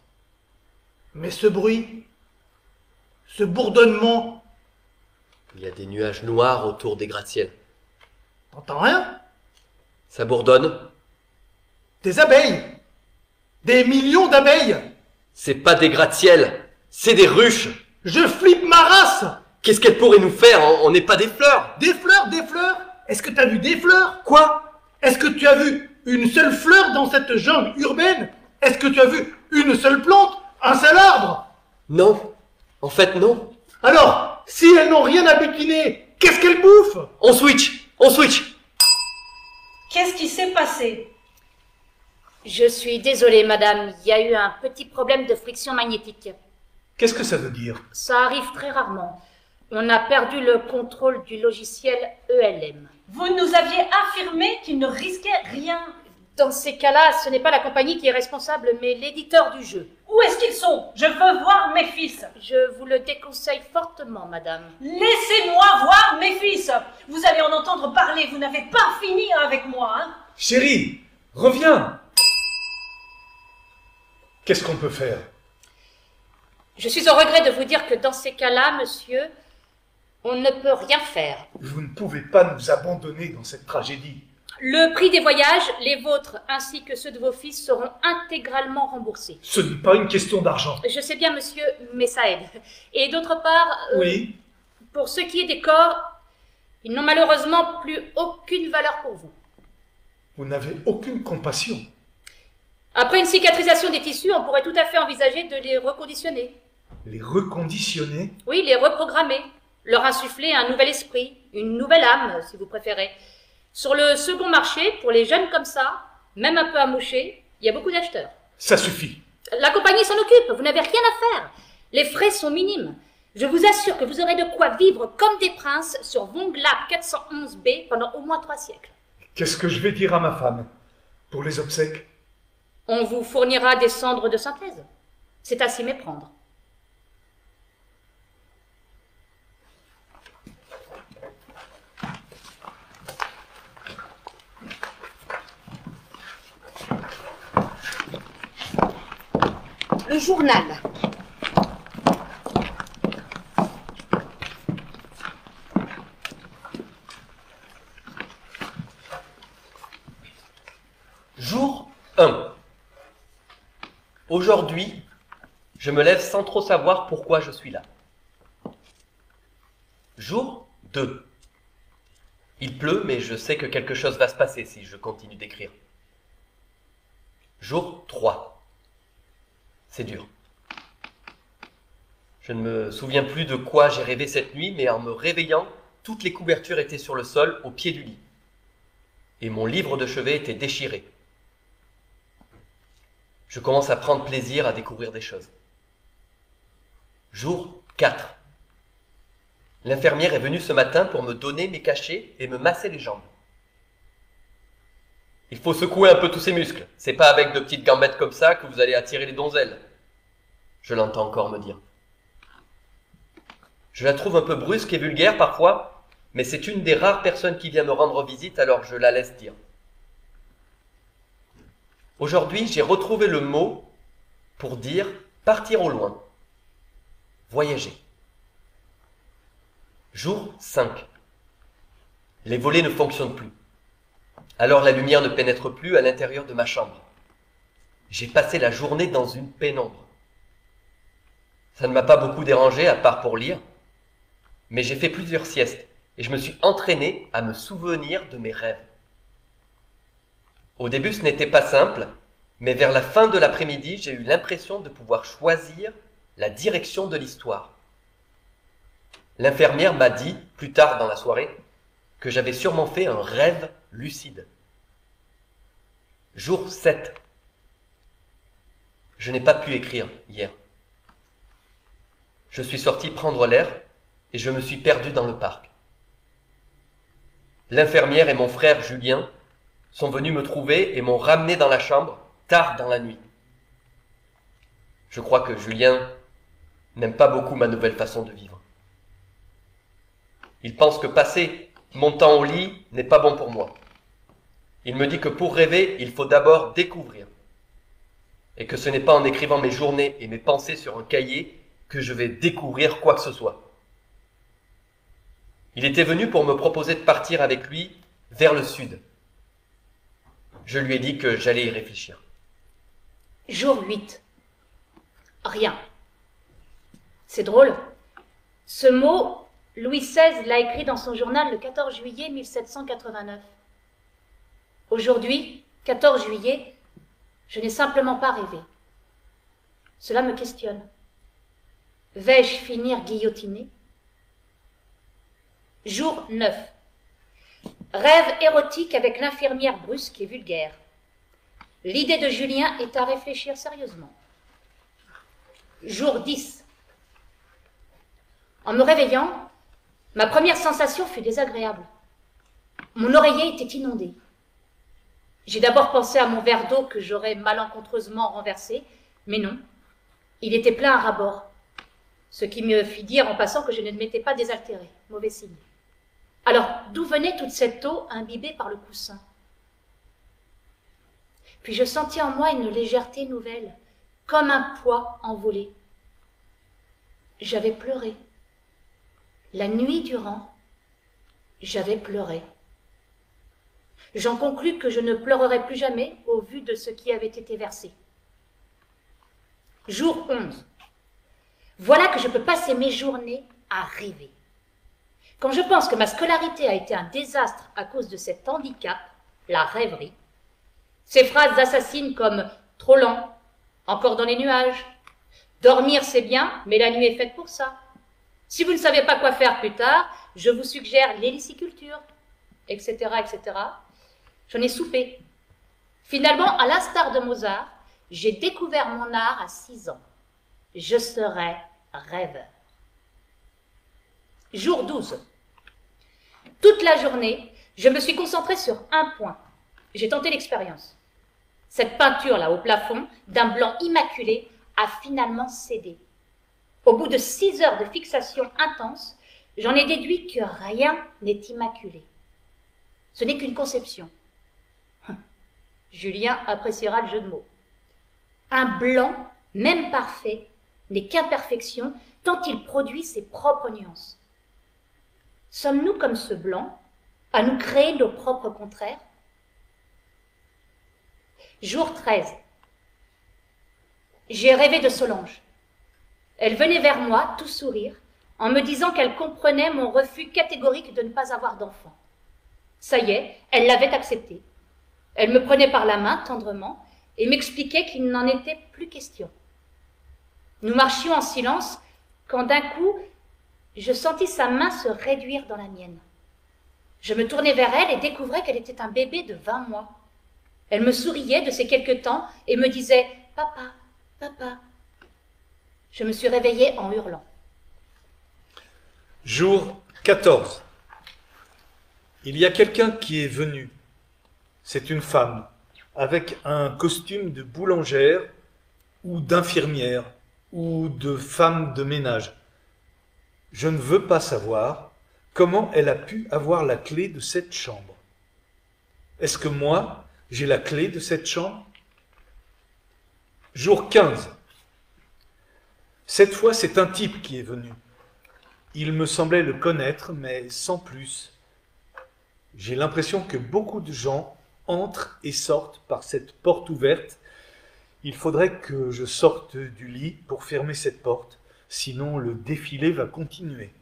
Mais ce bruit, ce bourdonnement, Il y a des nuages noirs autour des gratte-ciels. t'entends rien? Ça bourdonne. Des abeilles. Des millions d'abeilles. C'est pas des gratte-ciels, c'est des ruches. Je flippe ma race. Qu'est-ce qu'elle pourrait nous faire? On n'est pas des fleurs. Des fleurs, des fleurs? Est-ce que tu as vu des fleurs? Quoi? Est-ce que tu as vu une seule fleur dans cette jungle urbaine? Est-ce que tu as vu une seule plante? Un seul arbre? Non. En fait, non. Alors, si elles n'ont rien à butiner, qu'est-ce qu'elles bouffent? On switch. On switch. Qu'est-ce qui s'est passé? Je suis désolée, madame. Il y a eu un petit problème de friction magnétique. Qu'est-ce que ça veut dire? Ça arrive très rarement. On a perdu le contrôle du logiciel ELM. Vous nous aviez affirmé qu'il ne risquait rien. Dans ces cas-là, ce n'est pas la compagnie qui est responsable, mais l'éditeur du jeu. Où est-ce qu'ils sont? Je veux voir mes fils. Je vous le déconseille fortement, madame. Laissez-moi voir mes fils. Vous allez en entendre parler. Vous n'avez pas fini avec moi, hein? Chérie, reviens! Qu'est-ce qu'on peut faire? Je suis au regret de vous dire que dans ces cas-là, monsieur, on ne peut rien faire. Vous ne pouvez pas nous abandonner dans cette tragédie. Le prix des voyages, les vôtres ainsi que ceux de vos fils seront intégralement remboursés. Ce n'est pas une question d'argent. Je sais bien, monsieur, mais ça aide. Et d'autre part, Oui, pour ce qui est des corps, ils n'ont malheureusement plus aucune valeur pour vous. vous n'avez aucune compassion. Après une cicatrisation des tissus, on pourrait tout à fait envisager de les reconditionner. Les reconditionner? Oui, les reprogrammer. Leur insuffler un nouvel esprit, une nouvelle âme, si vous préférez. Sur le second marché, pour les jeunes comme ça, même un peu amochés, il y a beaucoup d'acheteurs. Ça suffit. La compagnie s'en occupe, vous n'avez rien à faire. Les frais sont minimes. Je vous assure que vous aurez de quoi vivre comme des princes sur Vonglab 411B pendant au moins 3 siècles. Qu'est-ce que je vais dire à ma femme pour les obsèques? On vous fournira des cendres de synthèse. C'est à s'y méprendre. Le journal. Jour 1. Aujourd'hui, je me lève sans trop savoir pourquoi je suis là. Jour 2. Il pleut, mais je sais que quelque chose va se passer si je continue d'écrire. Jour 3. C'est dur. Je ne me souviens plus de quoi j'ai rêvé cette nuit, mais en me réveillant, toutes les couvertures étaient sur le sol, au pied du lit. Et mon livre de chevet était déchiré. Je commence à prendre plaisir à découvrir des choses. Jour 4. L'infirmière est venue ce matin pour me donner mes cachets et me masser les jambes. Il faut secouer un peu tous ces muscles. C'est pas avec de petites gambettes comme ça que vous allez attirer les donzelles. Je l'entends encore me dire. Je la trouve un peu brusque et vulgaire parfois, mais c'est une des rares personnes qui vient me rendre visite, alors je la laisse dire. Aujourd'hui, j'ai retrouvé le mot pour dire partir au loin, voyager. Jour 5. Les volets ne fonctionnent plus. Alors la lumière ne pénètre plus à l'intérieur de ma chambre. J'ai passé la journée dans une pénombre. Ça ne m'a pas beaucoup dérangé à part pour lire, mais j'ai fait plusieurs siestes et je me suis entraîné à me souvenir de mes rêves. Au début, ce n'était pas simple, mais vers la fin de l'après-midi, j'ai eu l'impression de pouvoir choisir la direction de l'histoire. L'infirmière m'a dit, plus tard dans la soirée, que j'avais sûrement fait un rêve lucide. Jour 7. Je n'ai pas pu écrire hier. Je suis sorti prendre l'air et je me suis perdu dans le parc. L'infirmière et mon frère Julien sont venus me trouver et m'ont ramené dans la chambre tard dans la nuit. Je crois que Julien n'aime pas beaucoup ma nouvelle façon de vivre. Il pense que passer mon temps au lit n'est pas bon pour moi. Il me dit que pour rêver, il faut d'abord découvrir. Et que ce n'est pas en écrivant mes journées et mes pensées sur un cahier que je vais découvrir quoi que ce soit. Il était venu pour me proposer de partir avec lui vers le sud. Je lui ai dit que j'allais y réfléchir. Jour 8. Rien. C'est drôle. Ce mot Louis XVI l'a écrit dans son journal le 14 juillet 1789. Aujourd'hui, 14 juillet, je n'ai simplement pas rêvé. Cela me questionne. Vais-je finir guillotiné? Jour 9. Rêve érotique avec l'infirmière brusque et vulgaire. L'idée de Julien est à réfléchir sérieusement. Jour 10. En me réveillant, ma première sensation fut désagréable. Mon oreiller était inondé. J'ai d'abord pensé à mon verre d'eau que j'aurais malencontreusement renversé, mais non, il était plein à ras-bord, ce qui me fit dire en passant que je ne m'étais pas désaltérée. Mauvais signe. Alors, d'où venait toute cette eau imbibée par le coussin? Puis je sentis en moi une légèreté nouvelle, comme un poids envolé. J'avais pleuré. La nuit durant, j'avais pleuré. J'en conclus que je ne pleurerais plus jamais au vu de ce qui avait été versé. Jour 11. Voilà que je peux passer mes journées à rêver. Quand je pense que ma scolarité a été un désastre à cause de cet handicap, la rêverie, ces phrases assassines comme « trop lent »,« encore dans les nuages »,« dormir c'est bien, mais la nuit est faite pour ça », si vous ne savez pas quoi faire plus tard, je vous suggère l'héliciculture, etc., etc. J'en ai soupé. Finalement, à l'instar de Mozart, j'ai découvert mon art à 6 ans. Je serai rêveur. Jour 12. Toute la journée, je me suis concentrée sur un point. J'ai tenté l'expérience. Cette peinture-là au plafond, d'un blanc immaculé, a finalement cédé. Au bout de 6 heures de fixation intense, j'en ai déduit que rien n'est immaculé. Ce n'est qu'une conception. Julien appréciera le jeu de mots. Un blanc, même parfait, n'est qu'imperfection tant il produit ses propres nuances. Sommes-nous comme ce blanc, à nous créer nos propres contraires? Jour 13. J'ai rêvé de Solange. Elle venait vers moi, tout sourire, en me disant qu'elle comprenait mon refus catégorique de ne pas avoir d'enfant. Ça y est, elle l'avait accepté. Elle me prenait par la main tendrement et m'expliquait qu'il n'en était plus question. Nous marchions en silence quand d'un coup, je sentis sa main se réduire dans la mienne. Je me tournai vers elle et découvrais qu'elle était un bébé de 20 mois. Elle me souriait de ces quelque temps et me disait « Papa, papa ». Je me suis réveillée en hurlant. Jour 14. Il y a quelqu'un qui est venu. C'est une femme, avec un costume de boulangère ou d'infirmière ou de femme de ménage. Je ne veux pas savoir comment elle a pu avoir la clé de cette chambre. Est-ce que moi, j'ai la clé de cette chambre? Jour 15. Cette fois, c'est un type qui est venu. Il me semblait le connaître, mais sans plus. J'ai l'impression que beaucoup de gens entrent et sortent par cette porte ouverte. Il faudrait que je sorte du lit pour fermer cette porte, sinon le défilé va continuer.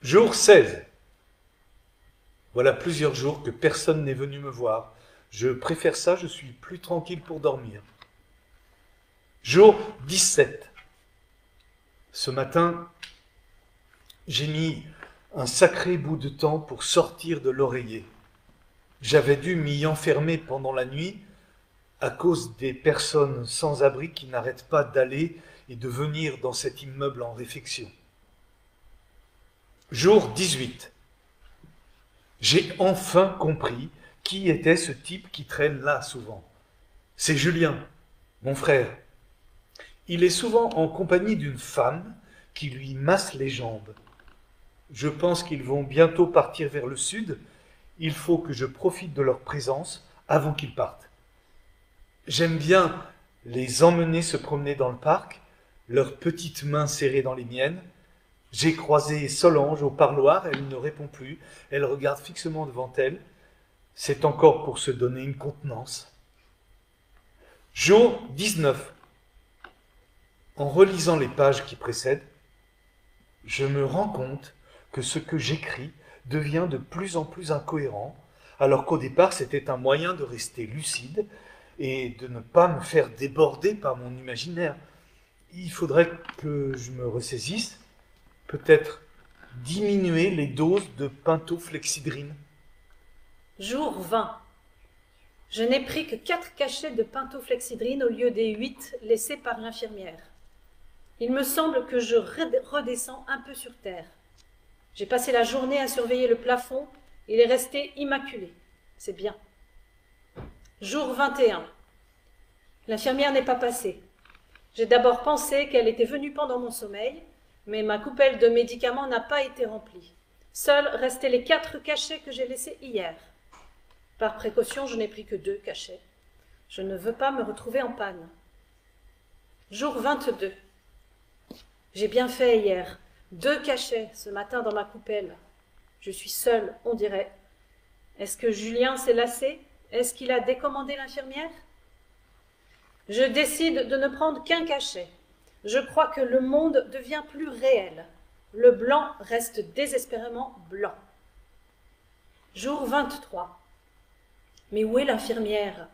Jour 16. Voilà plusieurs jours que personne n'est venu me voir. Je préfère ça, je suis plus tranquille pour dormir. Jour 17. Ce matin, j'ai mis un sacré bout de temps pour sortir de l'oreiller. J'avais dû m'y enfermer pendant la nuit à cause des personnes sans abri qui n'arrêtent pas d'aller et de venir dans cet immeuble en réfection. Jour 18. J'ai enfin compris qui était ce type qui traîne là souvent. C'est Julien, mon frère. Il est souvent en compagnie d'une femme qui lui masse les jambes. Je pense qu'ils vont bientôt partir vers le sud. Il faut que je profite de leur présence avant qu'ils partent. J'aime bien les emmener se promener dans le parc, leurs petites mains serrées dans les miennes. J'ai croisé Solange au parloir, elle ne répond plus, elle regarde fixement devant elle. C'est encore pour se donner une contenance. Jour 19. En relisant les pages qui précèdent, je me rends compte que ce que j'écris devient de plus en plus incohérent, alors qu'au départ c'était un moyen de rester lucide et de ne pas me faire déborder par mon imaginaire. Il faudrait que je me ressaisisse, peut-être diminuer les doses de pentoflexidrine. Jour 20. Je n'ai pris que 4 cachets de pentoflexidrine au lieu des 8 laissés par l'infirmière. Il me semble que je redescends un peu sur terre. J'ai passé la journée à surveiller le plafond, il est resté immaculé. C'est bien. Jour 21. L'infirmière n'est pas passée. J'ai d'abord pensé qu'elle était venue pendant mon sommeil, mais ma coupelle de médicaments n'a pas été remplie. Seuls restaient les 4 cachets que j'ai laissés hier. Par précaution, je n'ai pris que 2 cachets. Je ne veux pas me retrouver en panne. Jour 22. J'ai bien fait hier. 2 cachets ce matin dans ma coupelle. Je suis seule, on dirait. Est-ce que Julien s'est lassé? Est-ce qu'il a décommandé l'infirmière? Je décide de ne prendre qu'un cachet. Je crois que le monde devient plus réel. Le blanc reste désespérément blanc. Jour 23. Mais où est l'infirmière?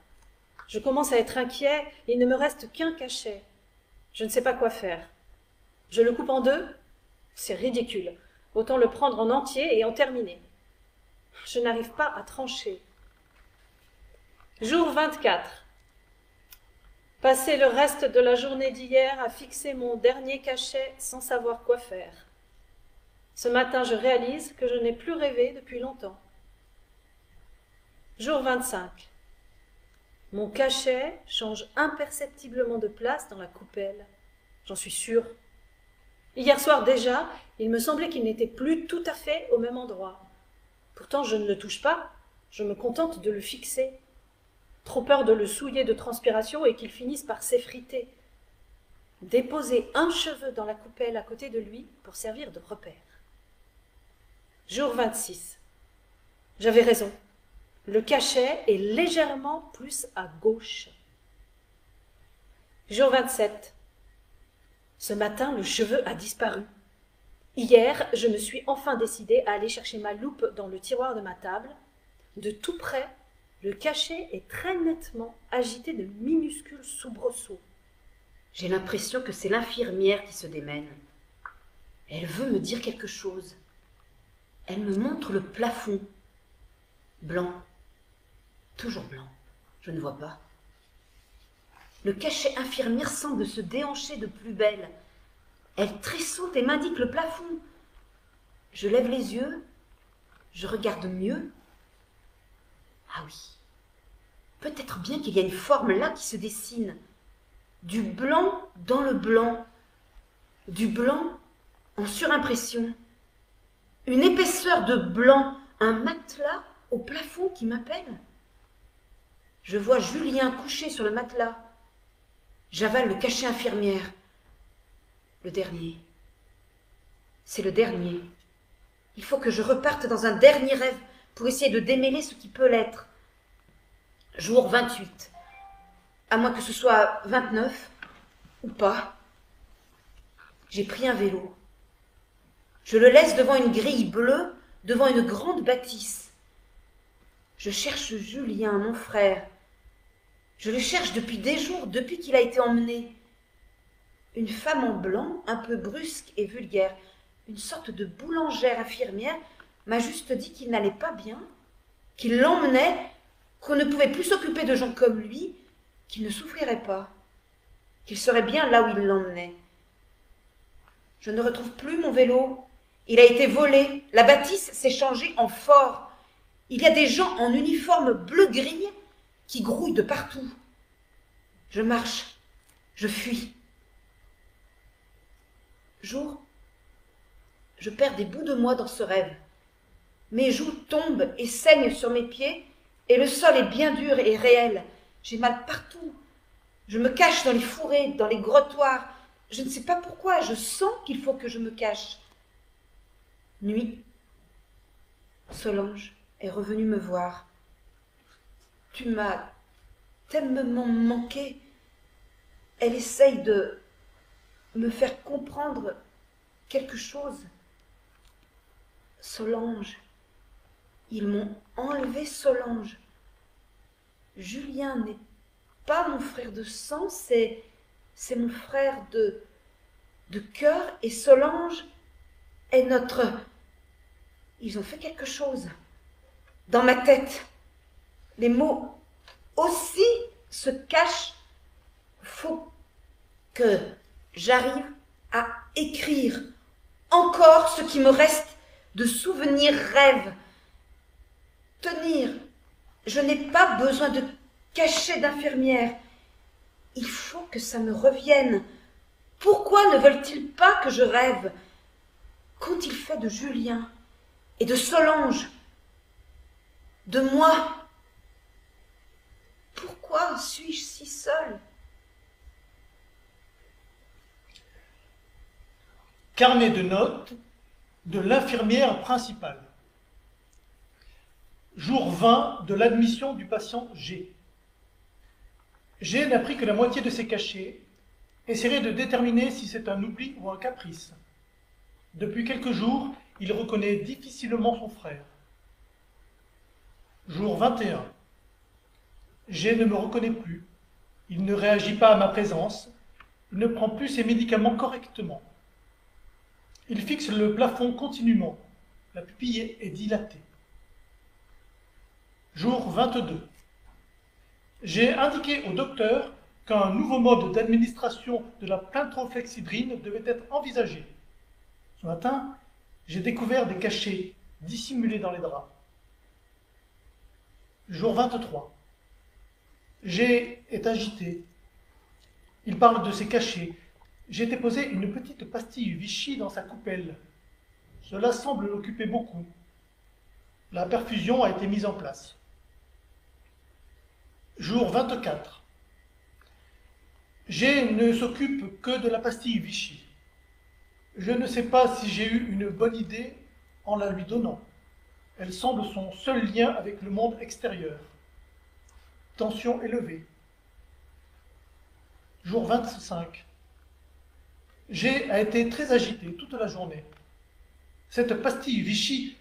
Je commence à être inquiet, il ne me reste qu'un cachet. Je ne sais pas quoi faire. Je le coupe en 2? C'est ridicule. Autant le prendre en entier et en terminer. Je n'arrive pas à trancher. Jour 24. Passer le reste de la journée d'hier à fixer mon dernier cachet sans savoir quoi faire. Ce matin, je réalise que je n'ai plus rêvé depuis longtemps. Jour 25. Mon cachet change imperceptiblement de place dans la coupelle. J'en suis sûre. Hier soir déjà, il me semblait qu'il n'était plus tout à fait au même endroit. Pourtant, je ne le touche pas, je me contente de le fixer. Trop peur de le souiller de transpiration et qu'il finisse par s'effriter. Déposer un cheveu dans la coupelle à côté de lui pour servir de repère. Jour 26. J'avais raison. Le cachet est légèrement plus à gauche. Jour 27. Ce matin, le cheveu a disparu. Hier, je me suis enfin décidée à aller chercher ma loupe dans le tiroir de ma table. De tout près, le cachet est très nettement agité de minuscules soubresauts. J'ai l'impression que c'est l'infirmière qui se démène. Elle veut me dire quelque chose. Elle me montre le plafond. Blanc. Toujours blanc. Je ne vois pas. Le cachet infirmière semble se déhancher de plus belle. Elle tressaute et m'indique le plafond. Je lève les yeux. Je regarde mieux. Ah oui. Peut-être bien qu'il y a une forme là qui se dessine. Du blanc dans le blanc. Du blanc en surimpression. Une épaisseur de blanc. Un matelas au plafond qui m'appelle. Je vois Julien couché sur le matelas. J'avale le cachet infirmière. Le dernier. C'est le dernier. Il faut que je reparte dans un dernier rêve pour essayer de démêler ce qui peut l'être. Jour 28. À moins que ce soit 29 ou pas. J'ai pris un vélo. Je le laisse devant une grille bleue, devant une grande bâtisse. Je cherche Julien, mon frère. Je le cherche depuis des jours, depuis qu'il a été emmené. Une femme en blanc, un peu brusque et vulgaire, une sorte de boulangère infirmière, m'a juste dit qu'il n'allait pas bien, qu'il l'emmenait, qu'on ne pouvait plus s'occuper de gens comme lui, qu'il ne souffrirait pas, qu'il serait bien là où il l'emmenait. Je ne retrouve plus mon vélo. Il a été volé. La bâtisse s'est changée en fort. Il y a des gens en uniforme bleu-gris qui grouillent de partout. Je marche. Je fuis. Jour, je perds des bouts de moi dans ce rêve. Mes joues tombent et saignent sur mes pieds, et le sol est bien dur et réel. J'ai mal partout. Je me cache dans les fourrés, dans les grottoirs. Je ne sais pas pourquoi, je sens qu'il faut que je me cache. Nuit. Solange est revenue me voir. Tu m'as tellement manqué. Elle essaye de me faire comprendre quelque chose. Solange. Ils m'ont enlevé Solange. Julien n'est pas mon frère de sang, c'est mon frère de cœur, et Solange est notre... Ils ont fait quelque chose. Dans ma tête, les mots aussi se cachent. Faut que j'arrive à écrire encore ce qui me reste de souvenirs rêves. Tenir, je n'ai pas besoin de cachet d'infirmière. Il faut que ça me revienne. Pourquoi ne veulent-ils pas que je rêve? Qu'ont-ils fait de Julien et de Solange? De moi? Pourquoi suis-je si seule? Carnet de notes de l'infirmière principale. Jour 20 de l'admission du patient G. G n'a pris que la moitié de ses cachets. Essaierait de déterminer si c'est un oubli ou un caprice. Depuis quelques jours, il reconnaît difficilement son frère. Jour 21. G ne me reconnaît plus. Il ne réagit pas à ma présence. Il ne prend plus ses médicaments correctement. Il fixe le plafond continuellement. La pupille est dilatée. Jour 22. J'ai indiqué au docteur qu'un nouveau mode d'administration de la plintrophlexidrine devait être envisagé. Ce matin, j'ai découvert des cachets dissimulés dans les draps. Jour 23. G est agité. Il parle de ses cachets. J'ai déposé une petite pastille Vichy dans sa coupelle. Cela semble l'occuper beaucoup. La perfusion a été mise en place. Jour 24. G ne s'occupe que de la pastille Vichy. Je ne sais pas si j'ai eu une bonne idée en la lui donnant. Elle semble son seul lien avec le monde extérieur. Tension élevée. Jour 25. G a été très agité toute la journée. Cette pastille Vichy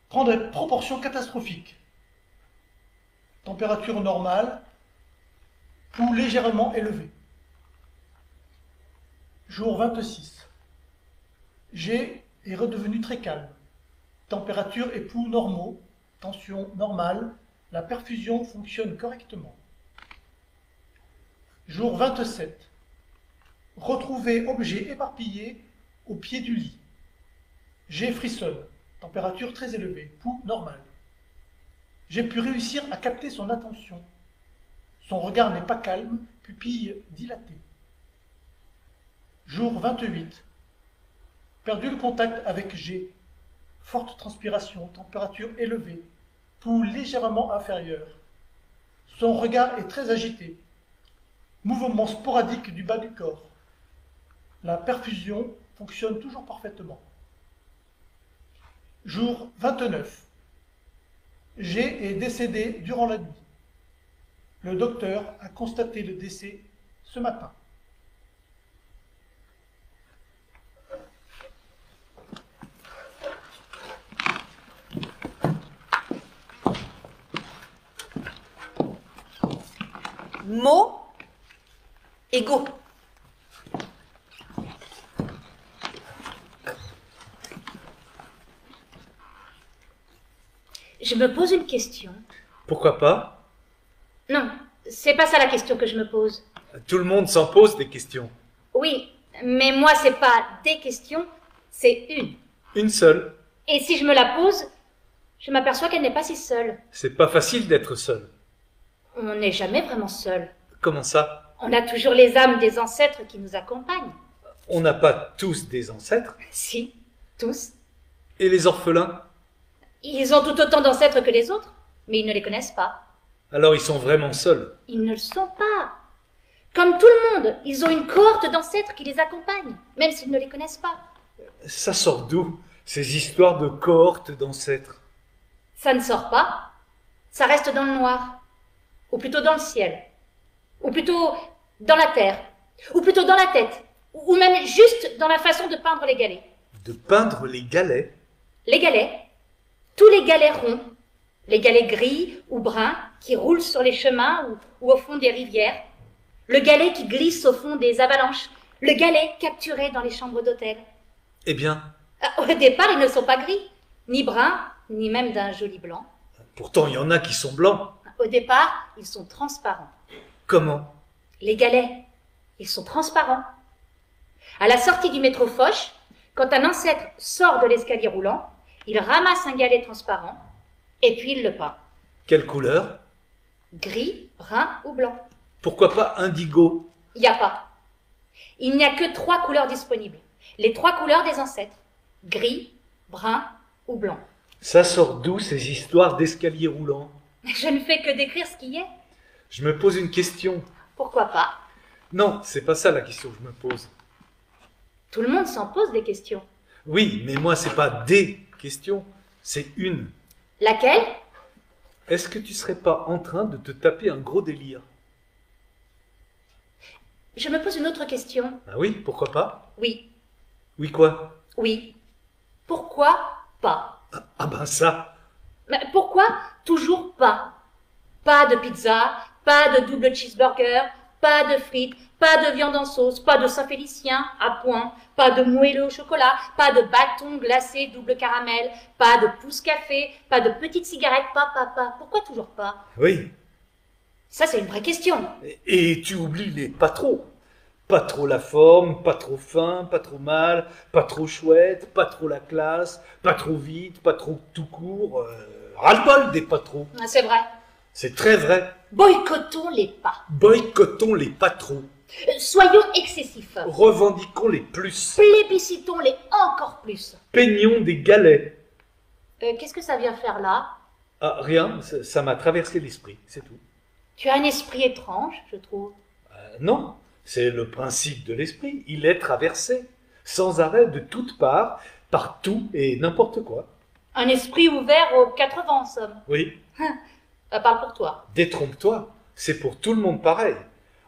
prend des proportions catastrophiques. Température normale, pouls légèrement élevé. Jour 26. G est redevenu très calme. Température et pouls normaux, tension normale, la perfusion fonctionne correctement. Jour 27. Retrouvé objet éparpillé au pied du lit. G frissonne, température très élevée, pouls normal. J'ai pu réussir à capter son attention. Son regard n'est pas calme, pupille dilatée. Jour 28. Perdu le contact avec G. Forte transpiration, température élevée, pouls légèrement inférieur. Son regard est très agité. Mouvement sporadique du bas du corps. La perfusion fonctionne toujours parfaitement. Jour 29. G est décédé durant la nuit. Le docteur a constaté le décès ce matin. Mots égaux. Je me pose une question. Pourquoi pas? Non, c'est pas ça la question que je me pose. Tout le monde s'en pose des questions. Oui, mais moi c'est pas des questions, c'est une. Une seule. Et si je me la pose, je m'aperçois qu'elle n'est pas si seule. C'est pas facile d'être seul. On n'est jamais vraiment seul. Comment ça? On a toujours les âmes des ancêtres qui nous accompagnent. On n'a pas tous des ancêtres. Si, tous. Et les orphelins? Ils ont tout autant d'ancêtres que les autres, mais ils ne les connaissent pas. Alors ils sont vraiment seuls. Ils ne le sont pas. Comme tout le monde, ils ont une cohorte d'ancêtres qui les accompagnent, même s'ils ne les connaissent pas. Ça sort d'où, ces histoires de cohortes d'ancêtres? Ça ne sort pas. Ça reste dans le noir. Ou plutôt dans le ciel. Ou plutôt dans la terre. Ou plutôt dans la tête. Ou même juste dans la façon de peindre les galets. De peindre les galets? Les galets, tous les galets ronds, les galets gris ou bruns qui roulent sur les chemins ou au fond des rivières, le galet qui glisse au fond des avalanches, le galet capturé dans les chambres d'hôtel. Eh bien, Au départ, ils ne sont pas gris, ni bruns, ni même d'un joli blanc. pourtant il y en a qui sont blancs. Au départ, ils sont transparents. Comment? Les galets, ils sont transparents. À la sortie du métro Foch, quand un ancêtre sort de l'escalier roulant, il ramasse un galet transparent et puis il le peint. Quelle couleur? Gris, brun ou blanc. Pourquoi pas indigo? Il n'y a pas. Il n'y a que 3 couleurs disponibles. Les 3 couleurs des ancêtres. Gris, brun ou blanc. Ça sort d'où ces histoires d'escalier roulant? Je ne fais que décrire ce qui est. Je me pose une question. Pourquoi pas? Non, c'est pas ça la question que je me pose. Tout le monde s'en pose des questions. Oui, mais moi c'est pas des questions, c'est une. Laquelle? Est-ce que tu serais pas en train de te taper un gros délire? Je me pose une autre question. Ah oui, pourquoi pas? Oui, Oui quoi? oui. Pourquoi pas? Ah ben ça. Mais pourquoi toujours pas? Pas de pizza, pas de double cheeseburger, pas de frites, pas de viande en sauce, pas de Saint-Félicien à point, pas de moelleux au chocolat, pas de bâton glacé double caramel, pas de pouce café, pas de petites cigarettes, pas. Pourquoi toujours pas? Oui. Ça, c'est une vraie question. Et tu oublies les pas trop. Pas trop la forme, pas trop fin, pas trop mal, pas trop chouette, pas trop la classe, pas trop vite, pas trop tout court. Ras-le-bol des pas trop. C'est vrai. C'est très vrai. Boycottons les pas. Boycottons les pas trop. Soyons excessifs. Revendiquons les plus. Plébiscitons-les encore plus. Peignons des galets. Qu'est-ce que ça vient faire là? Ah, rien, ça m'a traversé l'esprit, c'est tout. Tu as un esprit étrange, je trouve. Non, c'est le principe de l'esprit. Il est traversé, sans arrêt, de toutes parts, par tout et n'importe quoi. Un esprit ouvert aux 4 vents, en somme. Oui, Parle pour toi. détrompe-toi, c'est pour tout le monde pareil.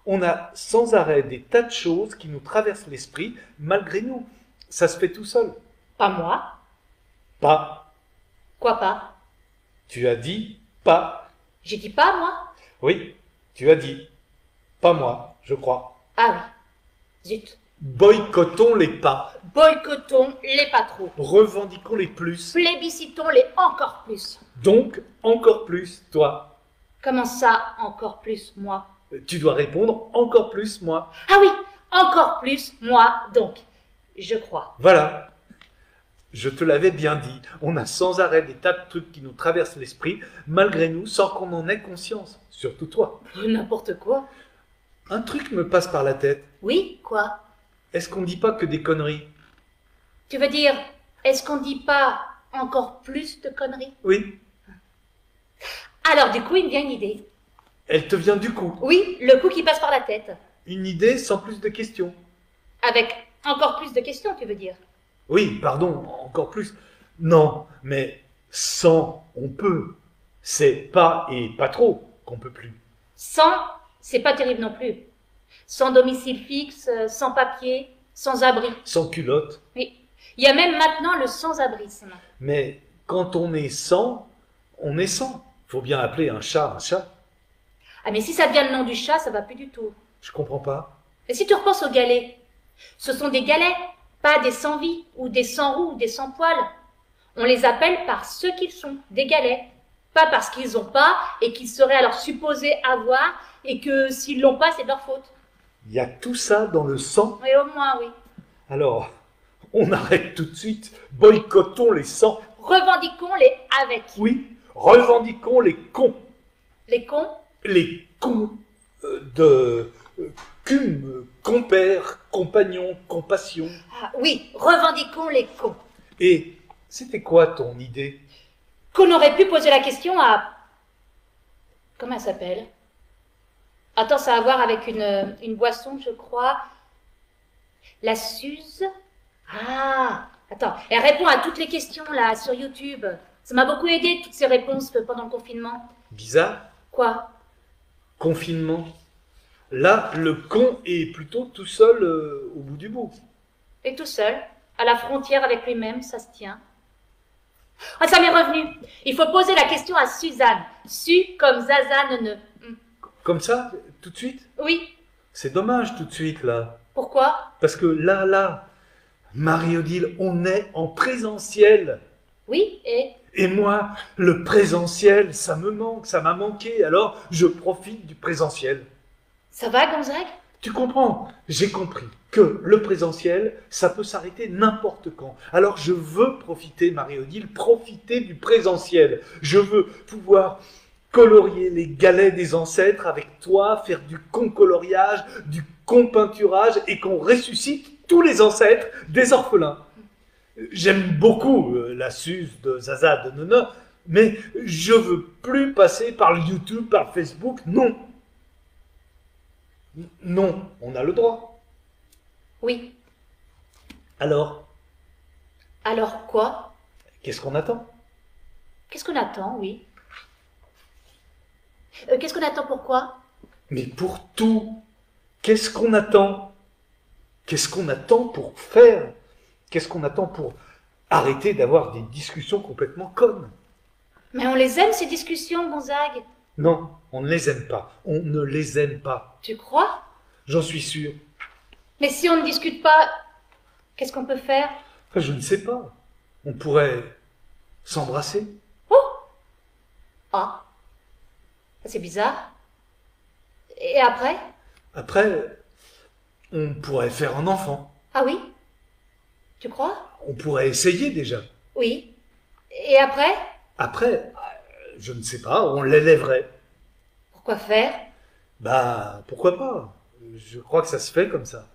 On a sans arrêt des tas de choses qui nous traversent l'esprit, malgré nous. Ça se fait tout seul. Pas moi. Pas. Quoi pas? Tu as dit pas. J'ai dit pas, moi. Oui, tu as dit. Pas moi, je crois. Ah oui. Zut. Boycottons les pas. Boycottons les pas trop. Revendiquons les plus. Plébiscitons-les encore plus. Donc, encore plus, toi. Comment ça, encore plus, moi? Tu dois répondre encore plus, moi. Ah oui, encore plus, moi, donc. Je crois. Voilà. Je te l'avais bien dit. On a sans arrêt des tas de trucs qui nous traversent l'esprit, malgré nous, sans qu'on en ait conscience. Surtout toi. N'importe quoi. Un truc me passe par la tête. Oui, quoi? Est-ce qu'on dit pas que des conneries? Tu veux dire, est-ce qu'on dit pas encore plus de conneries? Oui. Alors du coup, il me vient une idée. Elle te vient du coup. Oui, le coup qui passe par la tête. Une idée sans plus de questions. Avec encore plus de questions, tu veux dire? Oui, pardon, encore plus. Non, mais sans, on peut. C'est pas et pas trop qu'on peut plus. Sans, c'est pas terrible non plus. Sans domicile fixe, sans papier, sans abri. Sans culotte. Oui. Il y a même maintenant le sans-abrisme. Mais quand on est sans, on est sans. Faut bien appeler un chat un chat. Ah mais si ça devient le nom du chat, ça va plus du tout. Je comprends pas. Et si tu repenses aux galets, ce sont des galets, pas des sans-vie, ou des sans-roues, ou des sans-poils. On les appelle par ce qu'ils sont, des galets. Pas parce qu'ils ont pas, et qu'ils seraient alors supposés avoir, et que s'ils l'ont pas, c'est de leur faute. Il y a tout ça dans le sang. Oui, au moins, oui. Alors, on arrête tout de suite. Boycottons les sangs. Revendiquons-les avec. Oui, revendiquons les cons. Les cons? Les cons de compères, compagnons, compassion. Ah oui, revendiquons les cons. Et c'était quoi ton idée? Qu'on aurait pu poser la question à... Comment elle s'appelle? Attends, ça a à voir avec une boisson, je crois. La Suze? Ah, attends, elle répond à toutes les questions, là, sur YouTube. Ça m'a beaucoup aidé, toutes ces réponses pendant le confinement. Bizarre. Quoi? Confinement. Là, le con est plutôt tout seul au bout du bout. Et tout seul, à la frontière avec lui-même, ça se tient. Ah, ça m'est revenu. Il faut poser la question à Suzanne. Su comme Zazanne. Comme ça, tout de suite? Oui. C'est dommage tout de suite, là. Pourquoi? Parce que là, Marie-Odile, on est en présentiel. Oui, et? Et moi, le présentiel, ça me manque, ça m'a manqué. Alors, je profite du présentiel. Ça va, Gonzague? Tu comprends? J'ai compris que le présentiel, ça peut s'arrêter n'importe quand. Alors, je veux profiter, Marie-Odile, profiter du présentiel. Je veux pouvoir colorier les galets des ancêtres avec toi, faire du concoloriage, du compeinturage et qu'on ressuscite tous les ancêtres des orphelins. J'aime beaucoup la Suze de Zaza de Nene, mais je veux plus passer par le YouTube, par Facebook, non. Non, on a le droit. Oui. Alors, Alors quoi? qu'est-ce qu'on attend? Qu'est-ce qu'on attend, oui? Qu'est-ce qu'on attend, pourquoi? Mais pour tout, qu'est-ce qu'on attend? Qu'est-ce qu'on attend pour faire? Qu'est-ce qu'on attend pour arrêter d'avoir des discussions complètement connes? Mais on les aime, ces discussions, Gonzague. Non, on ne les aime pas. On ne les aime pas. Tu crois? J'en suis sûr. Mais si on ne discute pas, qu'est-ce qu'on peut faire? Enfin, je ne sais pas. On pourrait s'embrasser. Ah, c'est bizarre. Et après? Après, on pourrait faire un enfant. Ah oui? Tu crois? On pourrait essayer déjà. Oui. Et après? Après, je ne sais pas, on l'élèverait. Pourquoi faire? Bah, pourquoi pas? Je crois que ça se fait comme ça.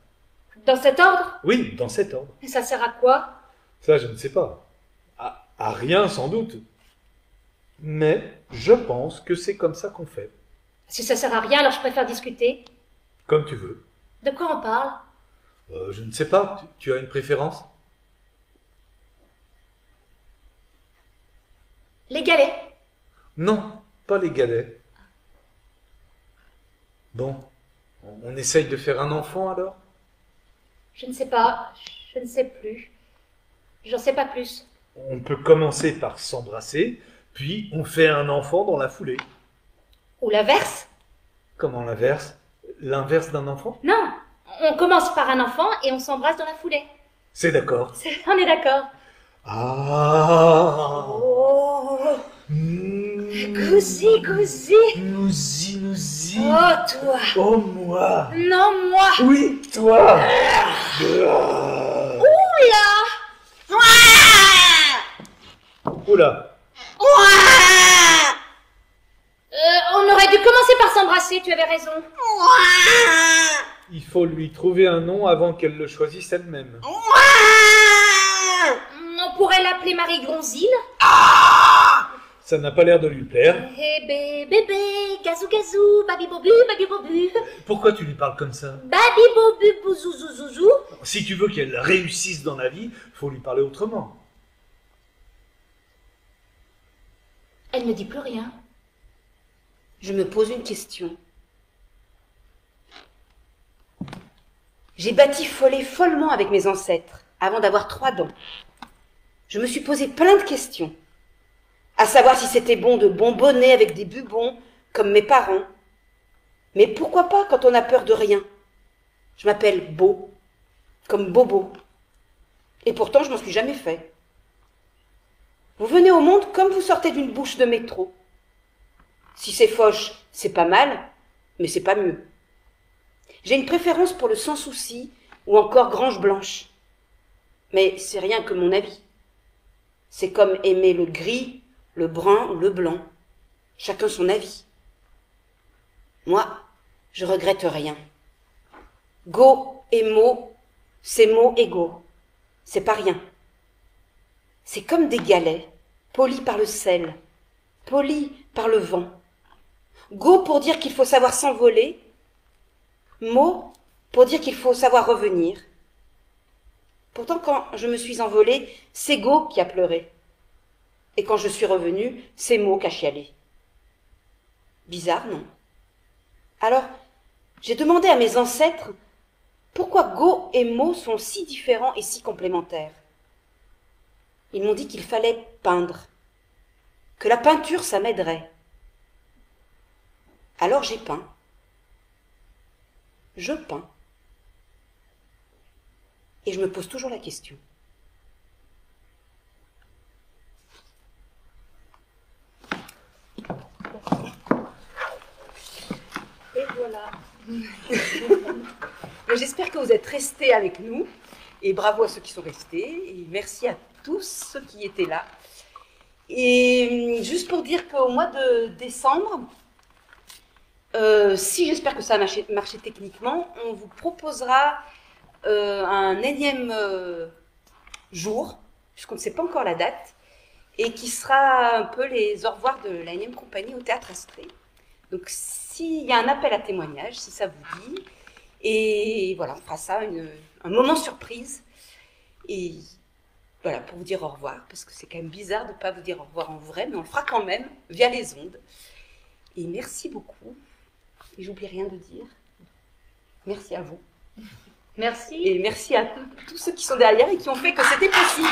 Dans cet ordre? Oui, dans cet ordre. Et ça sert à quoi? Ça, je ne sais pas. À rien, sans doute. Mais je pense que c'est comme ça qu'on fait. Si ça sert à rien, alors je préfère discuter. Comme tu veux. De quoi on parle? Je ne sais pas, tu as une préférence? Les galets. Non, pas les galets. Bon, on essaye de faire un enfant alors? Je ne sais pas. Je ne sais plus. J'en sais pas plus. On peut commencer par s'embrasser, puis on fait un enfant dans la foulée. Ou l'inverse? Comment l'inverse? L'inverse d'un enfant? Non. On commence par un enfant et on s'embrasse dans la foulée. C'est d'accord. On est d'accord. Ah. Oh. Gousi, gousi. Nouzi. Oh, toi. Oh, moi. Non, moi. Oui, toi. Oula. Oula. On aurait dû commencer par s'embrasser, tu avais raison. Il faut lui trouver un nom avant qu'elle le choisisse elle-même. On pourrait l'appeler Marie Gonzile. Ça n'a pas l'air de lui plaire. Eh bébé, gazou gazou, babi bobu, babi bobu. Pourquoi tu lui parles comme ça? Babi bobu, bouzou zouzou. Si tu veux qu'elle réussisse dans la vie, faut lui parler autrement. Elle ne dit plus rien. Je me pose une question. J'ai bâti follement avec mes ancêtres avant d'avoir 3 dents. Je me suis posé plein de questions. À savoir si c'était bon de bonbonner avec des bubons, comme mes parents. Mais pourquoi pas quand on a peur de rien? Je m'appelle Beau, comme Bobo. Et pourtant, je m'en suis jamais fait. Vous venez au monde comme vous sortez d'une bouche de métro. Si c'est fauche, c'est pas mal, mais c'est pas mieux. J'ai une préférence pour le sans souci ou encore Grange Blanche. Mais c'est rien que mon avis. C'est comme aimer le gris, le brun ou le blanc. Chacun son avis. Moi, je regrette rien. Go et Mo, c'est Mo et Go. C'est pas rien. C'est comme des galets, polis par le sel, polis par le vent. Go pour dire qu'il faut savoir s'envoler, Mo pour dire qu'il faut savoir revenir. Pourtant, quand je me suis envolée, c'est Go qui a pleuré. Et quand je suis revenue, c'est Mo qui a chialé. Bizarre, non? Alors, j'ai demandé à mes ancêtres pourquoi Go et Mo sont si différents et si complémentaires. Ils m'ont dit qu'il fallait peindre, que la peinture, ça m'aiderait. Alors j'ai peint. Je peins. Et je me pose toujours la question. Et voilà. J'espère que vous êtes restés avec nous. Et bravo à ceux qui sont restés. Et merci à tous ceux qui étaient là. Et juste pour dire qu'au mois de décembre, si j'espère que ça a marché techniquement, on vous proposera un énième jour, puisqu'on ne sait pas encore la date, et qui sera un peu les au revoir de la énième compagnie au Théâtre Astrée. Donc s'il y a un appel à témoignage, si ça vous dit, et voilà, on fera ça, un moment surprise, et voilà, pour vous dire au revoir, parce que c'est quand même bizarre de ne pas vous dire au revoir en vrai, mais on le fera quand même, via les ondes. Et merci beaucoup, et j'oublie rien de dire. Merci à vous. Merci. Et merci à tous ceux qui sont derrière et qui ont fait que c'était possible.